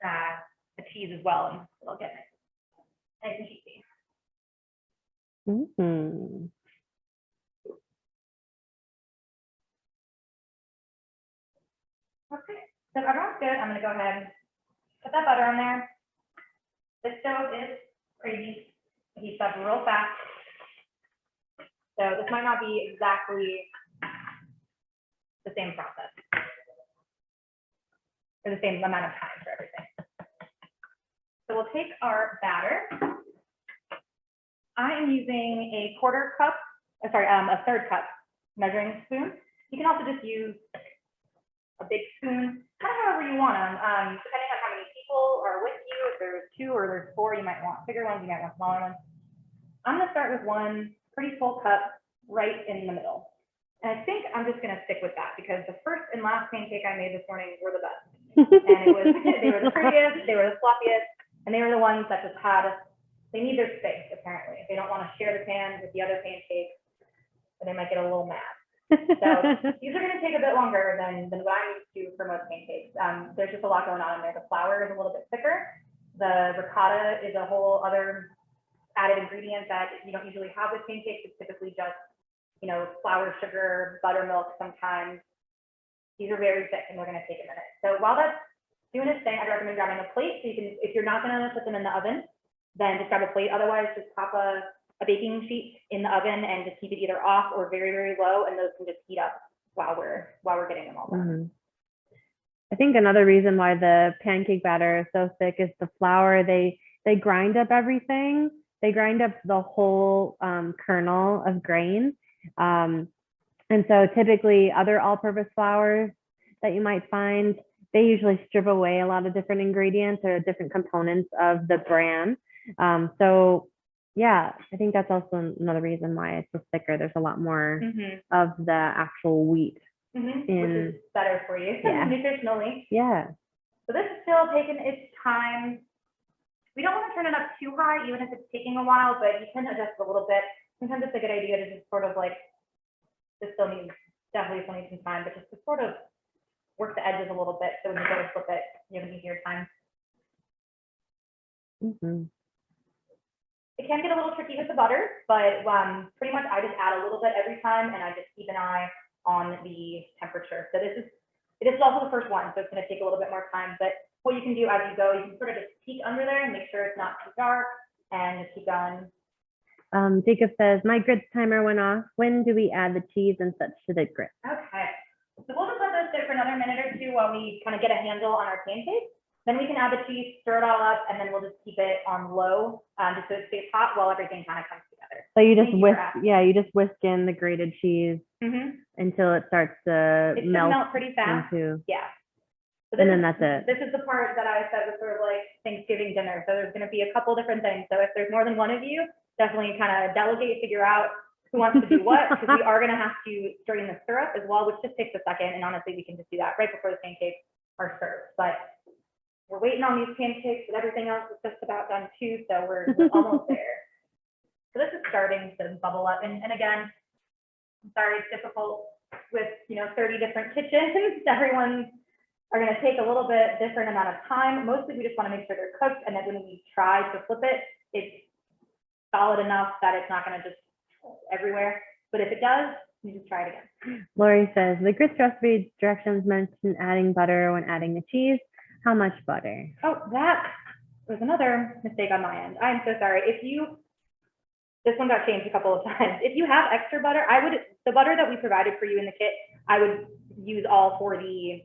B: add the cheese as well, and it'll get nice and cheesy. Okay, so if everyone's good, I'm going to go ahead and put that butter on there. This stove is crazy. It heats up real fast. So this might not be exactly the same process or the same amount of time for everything. So we'll take our batter. I am using a third cup measuring spoon. You can also just use a big spoon, kind of however you want them, depending on how many people are with you. If there's 2 or there's 4, you might want bigger ones, you might want smaller ones. I'm going to start with one pretty full cup right in the middle. And I think I'm just going to stick with that because the first and last pancake I made this morning were the best. And they were the prettiest, they were the floppiest, and they were the ones that just they need their space, apparently. If they don't want to share the pan with the other pancakes, then they might get a little mad. So these are going to take a bit longer than what I'm used to for most pancakes. There's just a lot going on in there. The flour is a little bit thicker. The ricotta is a whole other added ingredient that you don't usually have with pancakes. It's typically just, flour, sugar, buttermilk sometimes. These are very thick and they're going to take a minute. So while that's doing its thing, I'd recommend grabbing a plate. So you can, if you're not going to put them in the oven, then just grab a plate. Otherwise, just pop a baking sheet in the oven and just keep it either off or very, very low, and those can just heat up while we're getting them all done.
A: I think another reason why the pancake batter is so thick is the flour. They grind up everything. They grind up the whole kernel of grain. And so typically other all-purpose flours that you might find, they usually strip away a lot of different ingredients or different components of the bran. So yeah, I think that's also another reason why it's just thicker. There's a lot more of the actual wheat.
B: Which is better for you nutritionally.
A: Yeah.
B: So this is still taking its time. We don't want to turn it up too high, even if it's taking a while, but you can adjust a little bit. Sometimes it's a good idea to just sort of like, this definitely still needs some time, but just to sort of work the edges a little bit so when you go to flip it, you have an easier time. It can get a little tricky with the butter, but pretty much I just add a little bit every time, and I just keep an eye on the temperature. So this is also the first one, so it's going to take a little bit more time. But what you can do as you go, you can sort of just peek under there and make sure it's not too dark, and just keep going.
A: Jacob says, my grits timer went off. When do we add the cheese and such to the grits?
B: Okay, so we'll just let those sit for another minute or two while we kind of get a handle on our pancakes. Then we can add the cheese, stir it all up, and then we'll just keep it on low, just so it stays hot while everything kind of comes together.
A: So you just
B: Thank you for
A: whisk,
B: asking.
A: yeah, you just whisk in the grated cheese until it starts to
B: It should
A: melt
B: melt pretty fast.
A: into,
B: Yeah. So
A: and
B: this
A: then
B: is-
A: that's it.
B: This is the part that I said was sort of like Thanksgiving dinner. So there's going to be a couple different things. So if there's more than one of you, definitely kind of delegate, figure out who wants to do what, because we are going to have to strain the syrup as well, which just takes a second. And honestly, we can just do that right before the pancakes are served. But we're waiting on these pancakes, but everything else is just about done too. So we're almost there. So this is starting to bubble up. And again, I'm sorry, it's difficult with, 30 different kitchens. Everyone's are going to take a little bit different amount of time. Mostly we just want to make sure they're cooked, and that when we try to flip it, it's solid enough that it's not going to just everywhere. But if it does, you just try it again.
A: Lori says, the grits recipe directions mention adding butter when adding the cheese. How much butter?
B: Oh, that was another mistake on my end. I'm so sorry. This one got changed a couple of times. If you have extra butter, the butter that we provided for you in the kit, I would use all for the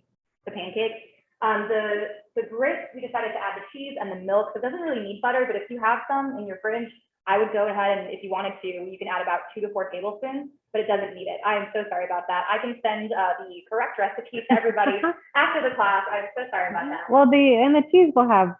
B: pancakes. The grits, we decided to add the cheese and the milk. So it doesn't really need butter, but if you have some in your fridge, I would go ahead and if you wanted to, you can add about 2 to 4 tablespoons, but it doesn't need it. I am so sorry about that. I can send the correct recipe to everybody after the class. I'm so sorry about that.
A: Well, the cheese will have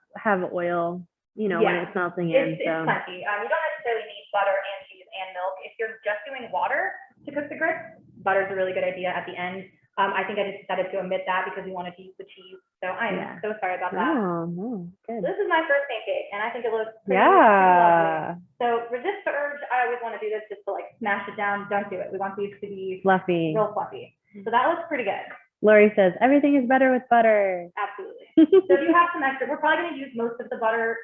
A: oil, when
B: Yeah.
A: it's melting in.
B: It's
A: So
B: plenty. You don't necessarily need butter and cheese and milk. If you're just doing water to cook the grits, butter's a really good idea at the end. I think I just decided to omit that because we wanted to use the cheese. So I'm so sorry about that.
A: oh no, good.
B: This is my first pancake, and I think it looks pretty
A: Yeah,
B: lovely. So resist the urge. I always want to do this just to like smash it down. Don't do it. We want these to be
A: fluffy.
B: real fluffy. So that looks pretty good.
A: Lori says everything is better with butter.
B: Absolutely. So if you have some extra, we're probably going to use most of the butter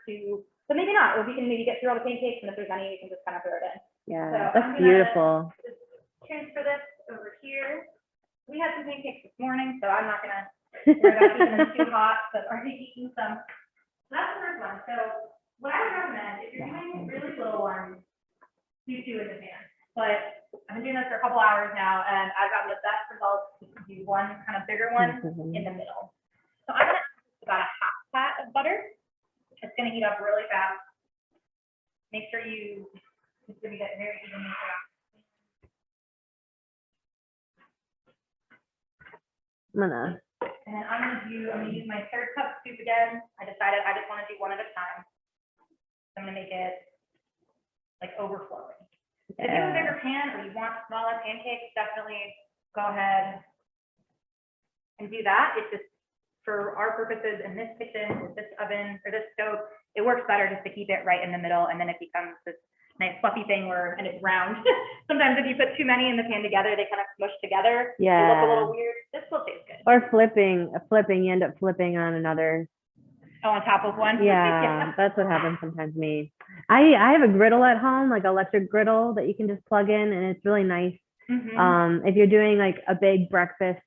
B: but maybe not. Or we can maybe get through all the pancakes, and if there's any, you can just kind of throw it in.
A: Yeah,
B: So
A: that's
B: I'm gonna
A: beautiful.
B: just transfer this over here. We had some pancakes this morning, so I'm not going to worry about keeping them too hot, but already eaten some. So that's the first one. So what I would recommend, if you're doing really little ones, do 2 in advance. But I've been doing this for a couple hours now, and I've gotten the best results to do one kind of bigger one in the middle. So I'm going to add about a half pat of butter. It's going to heat up really fast. Make sure it's going to get very evenly throughout. And then I'm gonna use my 3rd cup soup again. I decided I just want to do one at a time. I'm gonna make it like overflowing. If you have a bigger pan or you want smaller pancakes, definitely go ahead and do that. It's just for our purposes in this kitchen with this oven or this stove, it works better just to keep it right in the middle, and then it becomes this nice fluffy thing and it's round. Sometimes if you put too many in the pan together, they kind of smush together.
A: Yeah.
B: They look a little weird. This still tastes good.
A: Or flipping, you end up flipping on another.
B: Oh, on top of one?
A: Yeah, that's what happens sometimes to me. I have a griddle at home, like electric griddle that you can just plug in, and it's really nice. If you're doing like a big breakfast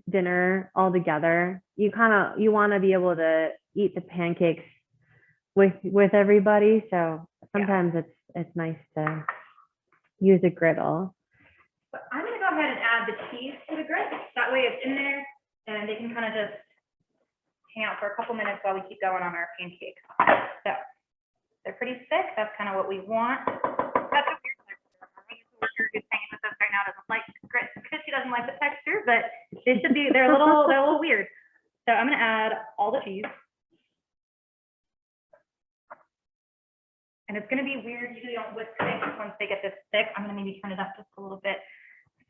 A: dinner all together, you want to be able to eat the pancakes with everybody. So sometimes it's nice to use a griddle.
B: But I'm gonna go ahead and add the cheese to the grits. That way it's in there and they can kind of just hang out for a couple minutes while we keep going on our pancakes. So they're pretty thick. That's kind of what we want. That's a weird texture. I think the worker who's hanging with us right now doesn't like grits because she doesn't like the texture, but they're a little weird. So I'm gonna add all the cheese. And it's going to be weird. Usually don't whisk things once they get this thick. I'm going to maybe turn it up just a little bit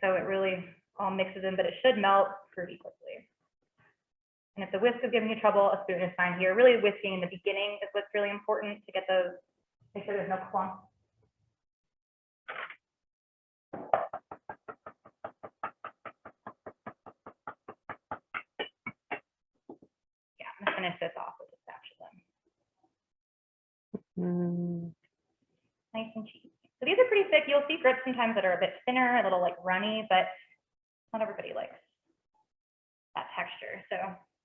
B: so it really all mixes in, but it should melt pretty quickly. And if the whisk is giving you trouble, a spoon is fine here. Really whisking in the beginning is what's really important to get those, make sure there's no clumps. Yeah, I'm going to finish this off with a spatula. Nice and cheesy. So these are pretty thick. You'll see grits sometimes that are a bit thinner, a little like runny, but not everybody likes that texture. So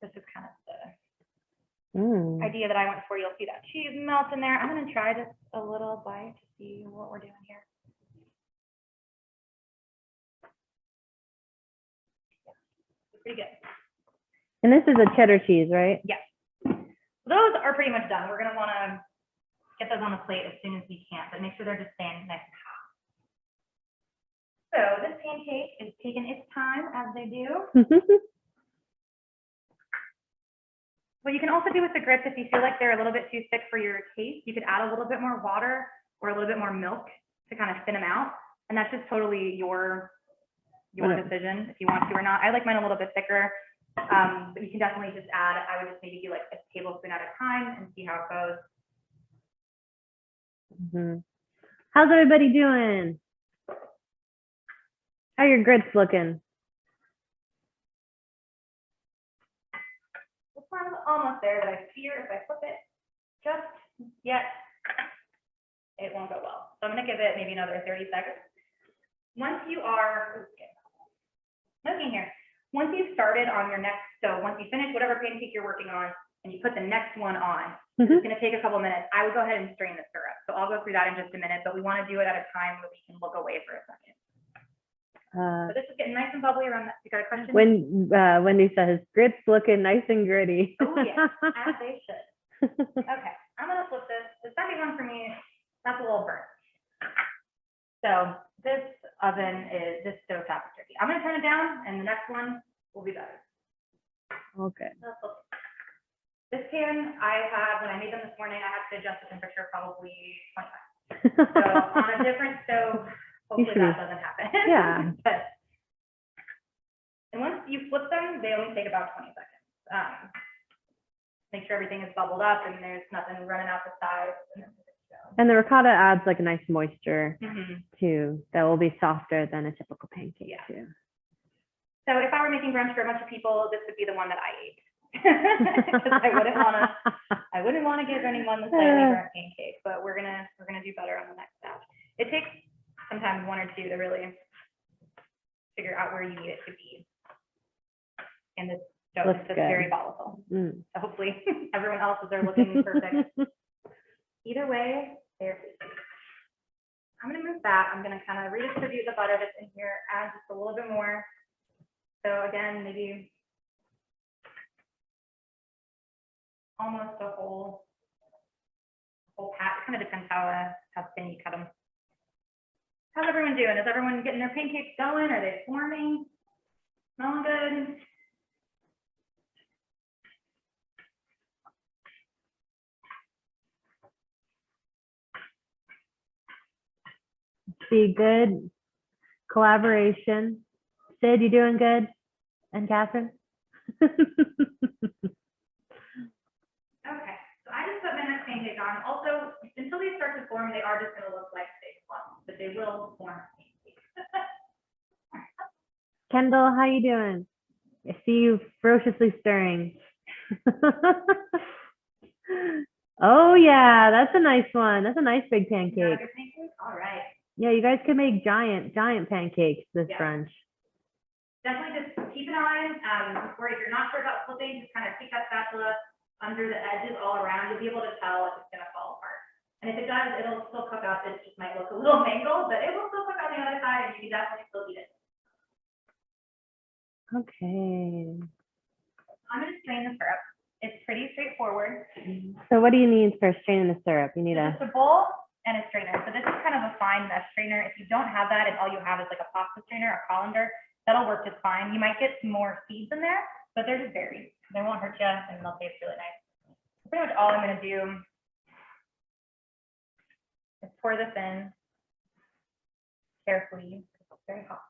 B: this is kind of the idea that I went for. You'll see that cheese melt in there. I'm going to try just a little bite to see what we're doing here. Yeah, pretty good.
A: And this is a cheddar cheese, right?
B: Yes. those are pretty much done. We're gonna wanna get those on the plate as soon as we can, but make sure they're just staying nice and hot. So this pancake is taking its time, as they do. What you can also do with the grits, if you feel like they're a little bit too thick for your taste, you could add a little bit more water or a little bit more milk to kind of thin them out. And that's just totally your decision if you want to or not. I like mine a little bit thicker, but you can definitely just add, I would just maybe do like a tablespoon at a time and see how it goes.
A: How's everybody doing? How are your grits looking?
B: This one's almost there, but I fear if I flip it just yet, it won't go well. So I'm gonna give it maybe another 30 seconds. Once you are, looking here, once you've started on your next, so once you finish whatever pancake you're working on and you put the next one on, it's gonna take a couple minutes. I would go ahead and strain the syrup. So I'll go through that in just a minute, but we wanna do it at a time where we can look away for a second. So this is getting nice and bubbly around that. You got a question?
A: When Wendy says grits looking nice and gritty.
B: Oh yeah, as they should. Okay, I'm gonna flip this. The second one for me, that's a little burnt. So this stove top is tricky. I'm gonna turn it down and the next one will be better.
A: Okay.
B: This pan I had, when I made them this morning, I had to adjust the temperature probably 20 times. So on a different stove, hopefully that doesn't happen.
A: Yeah.
B: And once you flip them, they only take about 20 seconds. Make sure everything is bubbled up and there's nothing running out the sides.
A: And the ricotta adds like a nice moisture too, that will be softer than a typical pancake too.
B: So if I were making brunch for a bunch of people, this would be the one that I ate. Because I wouldn't want to give anyone the slightly burnt pancake, but we're gonna do better on the next batch. It takes sometimes one or two to really figure out where you need it to be. And this dough is just very volatile. So hopefully everyone else's are looking perfect. Either way, they're tasty. I'm gonna move that. I'm gonna kind of redistribute the butter that's in here, add just a little bit more. So again, maybe almost a whole pat. It kind of depends how thin you cut them. How's everyone doing? Is everyone getting their pancakes going? Are they forming? Smelling good?
A: See, good collaboration. Sid, you doing good? And Catherine?
B: Okay, so I just put my next pancake on. Also, until they start to form, they are just going to look like big lumps, but they will form pancakes.
A: Kendall, how you doing? I see you ferociously stirring. Oh yeah, that's a nice one. That's a nice big pancake.
B: All right.
A: Yeah, you guys could make giant pancakes this brunch.
B: Definitely just keep an eye, or if you're not sure about flipping, just kind of keep that spatula under the edges all around. You'll be able to tell if it's going to fall apart. And if it does, it'll still cook up. It just might look a little mangled, but it will still cook on the other side, and you can definitely still eat it.
A: Okay.
B: I'm going to strain the syrup. It's pretty straightforward.
A: So what do you need for straining the syrup? You need
B: just a bowl and a strainer. So this is kind of a fine mesh strainer. If you don't have that and all you have is like a pasta strainer, a colander, that'll work just fine. You might get some more seeds in there, but they're just berries. They won't hurt you and they'll taste really nice. Pretty much all I'm going to do is pour this in carefully. It's very hot.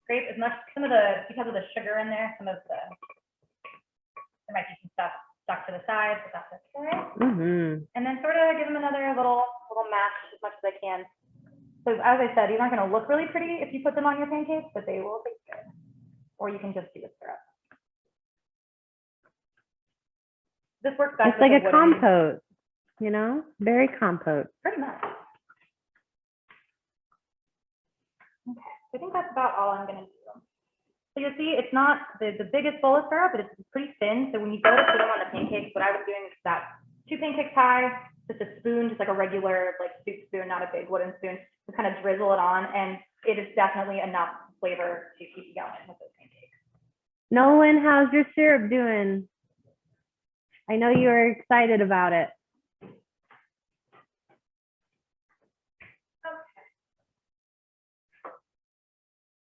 B: Scrape as much, because of the sugar in there, there might be some stuff stuck to the side, but that's okay. And then sort of give them another little mash as much as I can. So as I said, these aren't going to look really pretty if you put them on your pancakes, but they will taste good. Or you can just do the syrup. This works best.
A: It's like a compote, you know, berry compote.
B: Pretty much. Okay, I think that's about all I'm going to do. So you'll see it's not the biggest bowl of syrup, but it's pretty thin. So when you go to put them on the pancakes, what I was doing is that 2 pancakes high, just a spoon, just like a regular like soup spoon, not a big wooden spoon, to kind of drizzle it on, and it is definitely enough flavor to keep you going with those pancakes.
A: Nolan, how's your syrup doing? I know you were excited about it.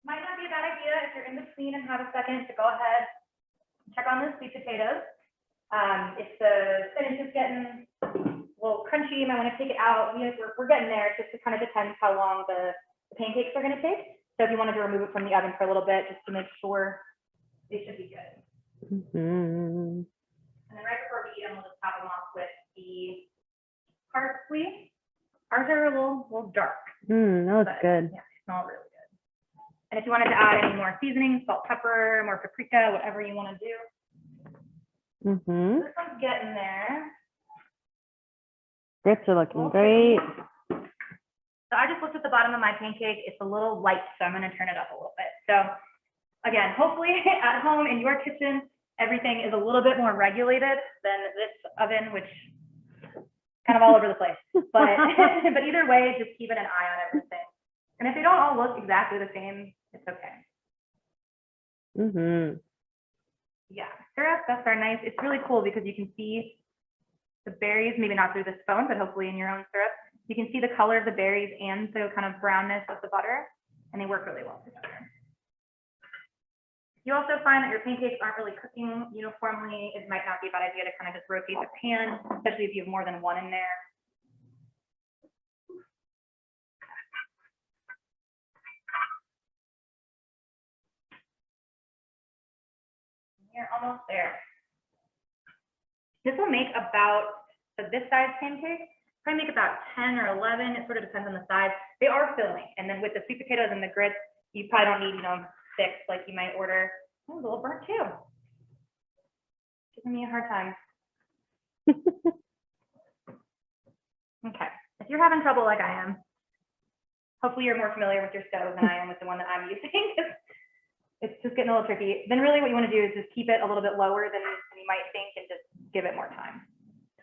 B: Might not be a bad idea if you're in between and have a second to go ahead and check on those sweet potatoes. If the spinach is getting a little crunchy, you might want to take it out. We're getting there. It just kind of depends how long the pancakes are going to take. So if you wanted to remove it from the oven for a little bit, just to make sure they should be good.
A: Mm-hmm.
B: And then right before we eat them, we'll just top them off with the parsley. Ours are a little dark.
A: That looks good.
B: Yeah, they smell really good. And if you wanted to add any more seasoning, salt, pepper, more paprika, whatever you want to do.
A: Mm-hmm.
B: This one's getting there.
A: Grits are looking great.
B: So I just looked at the bottom of my pancake. It's a little light, so I'm going to turn it up a little bit. So again, hopefully at home in your kitchen, everything is a little bit more regulated than this oven, which kind of all over the place. But but either way, just keeping an eye on everything. And if they don't all look exactly the same, it's okay.
A: Mm-hmm.
B: Yeah, syrup, that's very nice. It's really cool because you can see the berries, maybe not through this phone, but hopefully in your own syrup. You can see the color of the berries and the kind of brownness of the butter, and they work really well together. You also find that your pancakes aren't really cooking uniformly. It might not be a bad idea to kind of just rotate the pan, especially if you have more than one in there. You're almost there. This will make about, for this size pancake, probably make about 10 or 11. It sort of depends on the size. They are filling. And then with the sweet potatoes and the grits, you probably don't need, 6 like you might order. Oh, a little burnt too. Giving me a hard time. Okay. If you're having trouble like I am, hopefully you're more familiar with your stove than I am with the one that I'm using. It's just getting a little tricky. Then really what you want to do is just keep it a little bit lower than you might think and just give it more time.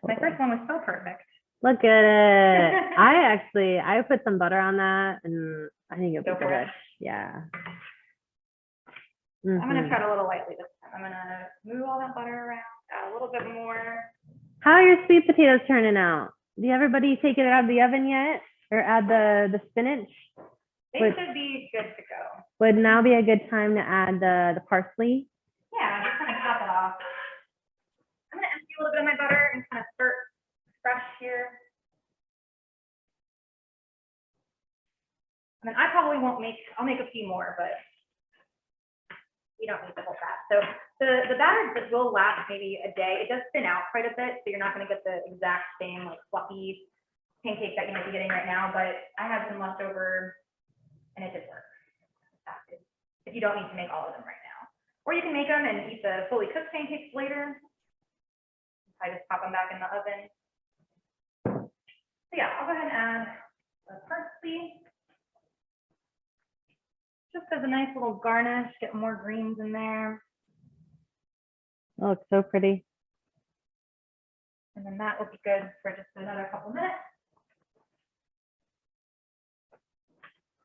B: My first one was so perfect.
A: Look at it. I put some butter on that and I think it was good. Yeah.
B: I'm going to try it a little lightly this time. I'm going to move all that butter around, add a little bit more.
A: How are your sweet potatoes turning out? Did everybody take it out of the oven yet? Or add the spinach?
B: They should be good to go.
A: Would now be a good time to add the parsley?
B: Yeah, I'm just going to top it off. I'm going to empty a little bit of my butter and kind of start fresh here. And then I probably won't I'll make a few more, but you don't need the whole batch. So the batter will last maybe a day. It does thin out quite a bit, so you're not going to get the exact same like fluffy pancake that you might be getting right now, but I had some left over and it did work. If you don't need to make all of them right now. Or you can make them and eat the fully cooked pancakes later. I just pop them back in the oven. So yeah, I'll go ahead and add the parsley. Just as a nice little garnish, get more greens in there.
A: It looks so pretty.
B: And then that will be good for just another couple minutes.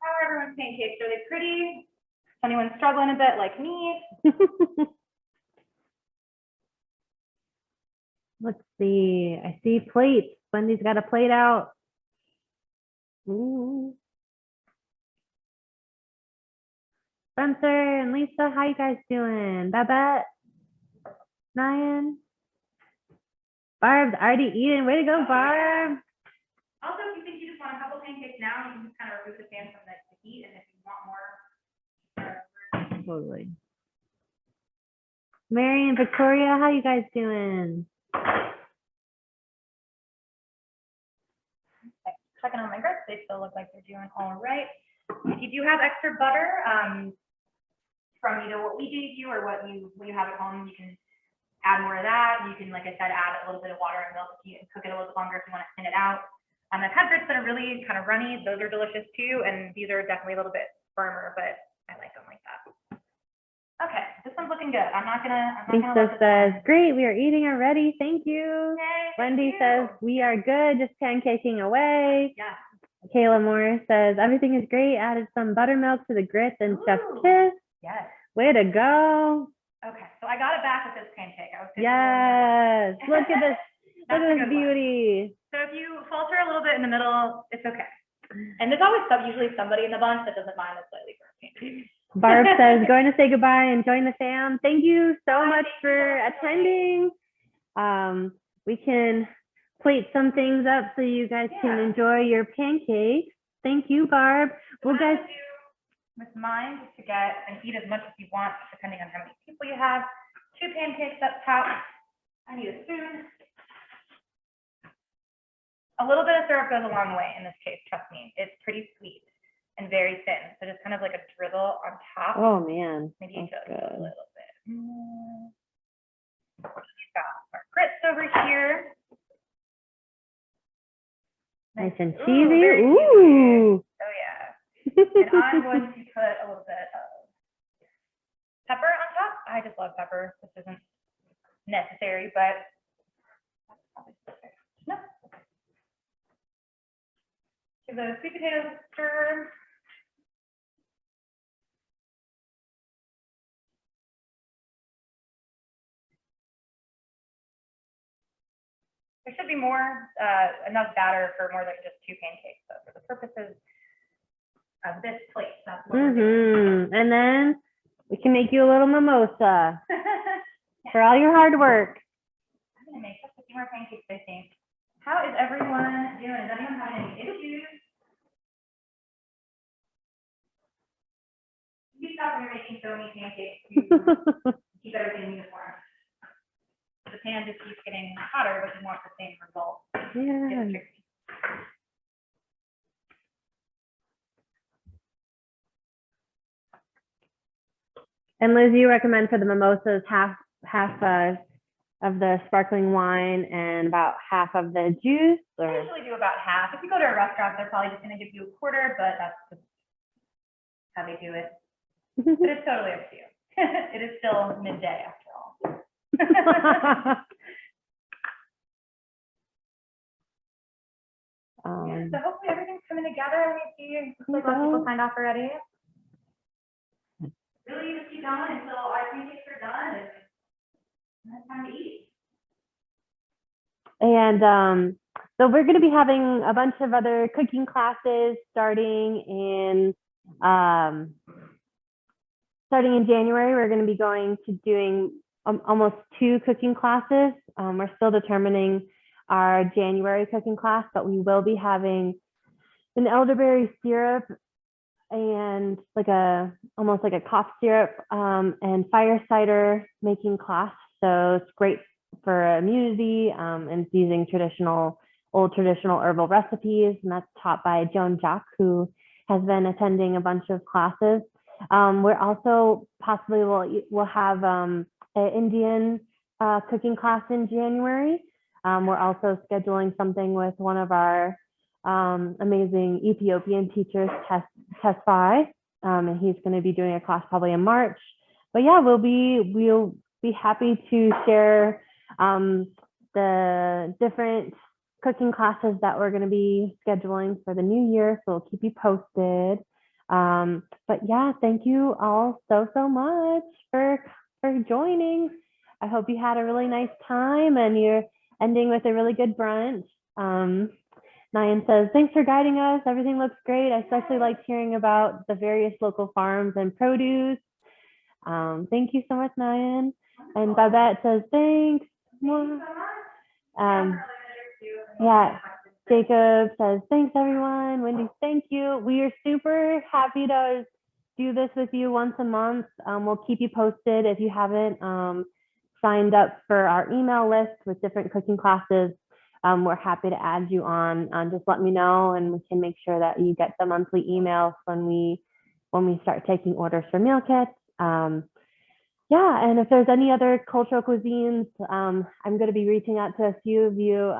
B: How are everyone's pancakes? Are they pretty? Is anyone struggling a bit like me?
A: Let's see. I see plates. Wendy's got a plate out. Ooh. Spencer and Lisa, how you guys doing? Babette, Ryan, Barb's already eating. Way to go, Barb.
B: Also, if you think you just want a couple pancakes now, you can just kind of remove the pan from the heat, and if you want more.
A: Totally. Mary and Victoria, how you guys doing?
B: Checking on my grits, they still look like they're doing all right. If you do have extra butter, from either what we gave you or what you have at home, you can add more of that. You can, like I said, add a little bit of water and milk and cook it a little bit longer if you want to thin it out. I've had grits that are really kind of runny. Those are delicious too. And these are definitely a little bit firmer, but I like them like that. Okay, this one's looking good. I'm not gonna
A: Lisa says, great, we are eating already. Thank you.
B: Yay,
A: Wendy
B: thank
A: says,
B: you.
A: we are good, just pancaking away.
B: Yeah.
A: Kayla Moore says, everything is great. Added some buttermilk to the grits and chef's
B: Ooh.
A: kiss.
B: Yes.
A: Way to go.
B: Okay, so I got it back with this pancake. I was gonna
A: Yes, look at this. Look
B: That's
A: at
B: a
A: this
B: good one.
A: beauty.
B: So if you falter a little bit in the middle, it's okay. And there's always usually somebody in the bunch that doesn't mind a slightly burnt pancake.
A: Barb says, going to say goodbye and join the fam. Thank you so
B: Bye,
A: much
B: thank you
A: for
B: so much for joining.
A: attending. We can plate some things up so you guys can
B: Yeah.
A: enjoy your pancakes. Thank you, Barb.
B: So
A: Well,
B: what I'm
A: guys,
B: gonna do with mine is to get and eat as much as you want, depending on how many people you have. 2 pancakes up top. I need a spoon. A little bit of syrup goes a long way in this case, trust me. It's pretty sweet and very thin. So just kind of like a drizzle on top.
A: oh man,
B: Maybe you
A: that's
B: should a
A: good.
B: little bit. We've got our grits over here.
A: Nice and
B: Ooh,
A: cheesy.
B: very cheesy.
A: Ooh.
B: Oh yeah. And I'm going to put a little bit of pepper on top. I just love pepper. This isn't necessary, but that's probably okay. No. Give the sweet potatoes a stir. There should be more, enough batter for more than just 2 pancakes, but for the purposes of this plate, that's what we're doing.
A: And then we can make you a little mimosa for all your hard work.
B: I'm gonna make just a few more pancakes, I think. How is everyone doing? Is anyone having any issues? You stop when you're making so many pancakes to keep everything uniform. The pan just keeps getting hotter, but you want the same result.
A: Yeah.
B: It's tricky.
A: And Liz, you recommend for the mimosas half of the sparkling wine and about half of the juice,
B: I
A: or
B: usually do about half. If you go to a restaurant, they're probably just gonna give you a quarter, but that's just how they do it. But it's totally up to you. It is still midday after all. Yeah, so hopefully everything's coming together. Let me see. Looks like lots of people signed off already. Really, you just keep going until our pancakes are done and it's time to eat.
A: And so we're going to be having a bunch of other cooking classes starting in January. We're going to be going to doing almost 2 cooking classes. We're still determining our January cooking class, but we will be having an elderberry syrup and almost like a cough syrup and fire cider making class. So it's great for immunity, and it's using old traditional herbal recipes, and that's taught by Joan Jock, who has been attending a bunch of classes. We're also possibly we'll have an Indian cooking class in January. We're also scheduling something with one of our amazing Ethiopian teachers, Tesfai, and he's going to be doing a class probably in March. But yeah, we'll be happy to share the different cooking classes that we're going to be scheduling for the new year. So we'll keep you posted. But yeah, thank you all so much for joining. I hope you had a really nice time and you're ending with a really good brunch. Nyan says, thanks for guiding us. Everything looks great. I especially liked hearing about the various local farms and produce. Thank you so much, Nyan. And Babette says, thanks. Yeah, Jacob says, thanks everyone. Wendy, thank you. We are super happy to do this with you once a month. We'll keep you posted if you haven't signed up for our email list with different cooking classes. We're happy to add you on. Just let me know and we can make sure that you get the monthly emails when we start taking orders for meal kits. Yeah, and if there's any other cultural cuisines, I'm going to be reaching out to a few of you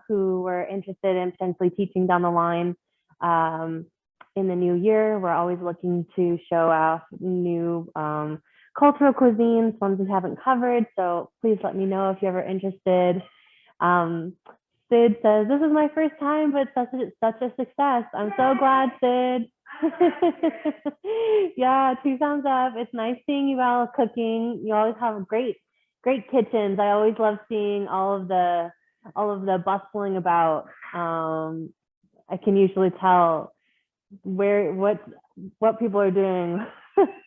A: who were interested in potentially teaching down the line in the new year. We're always looking to show off new cultural cuisines, ones we haven't covered. So please let me know if you're ever interested. Sid says, this is my first time, but such a success. I'm so glad, Sid.
B: I'm
A: Yeah, 2 thumbs up. It's nice seeing you all cooking. You always have great kitchens. I always love seeing all of the bustling about. I can usually tell what people are doing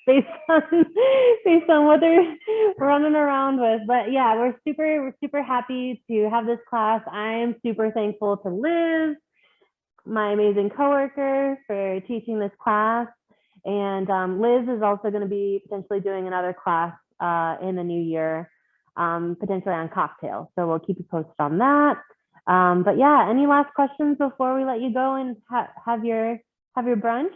A: based on what they're running around with. But yeah, we're super happy to have this class. I am super thankful to Liz, my amazing coworker, for teaching this class. And Liz is also going to be potentially doing another class in the new year, potentially on cocktails. So we'll keep you posted on that. But yeah, any last questions before we let you go and have your brunch?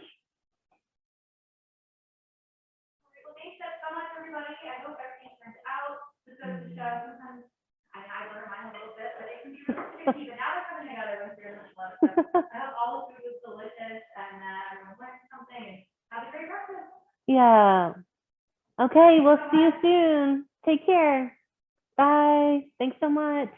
B: Well, thanks so much, everybody. I hope everything turns out. This goes to show sometimes I learn mine a little bit, but it can be really tricky. But now they're coming together once you're in the club. So I hope all the food was delicious and everyone learned something and have a great breakfast.
A: Yeah. Okay, we'll see you soon. Take care. Bye. Thanks so much.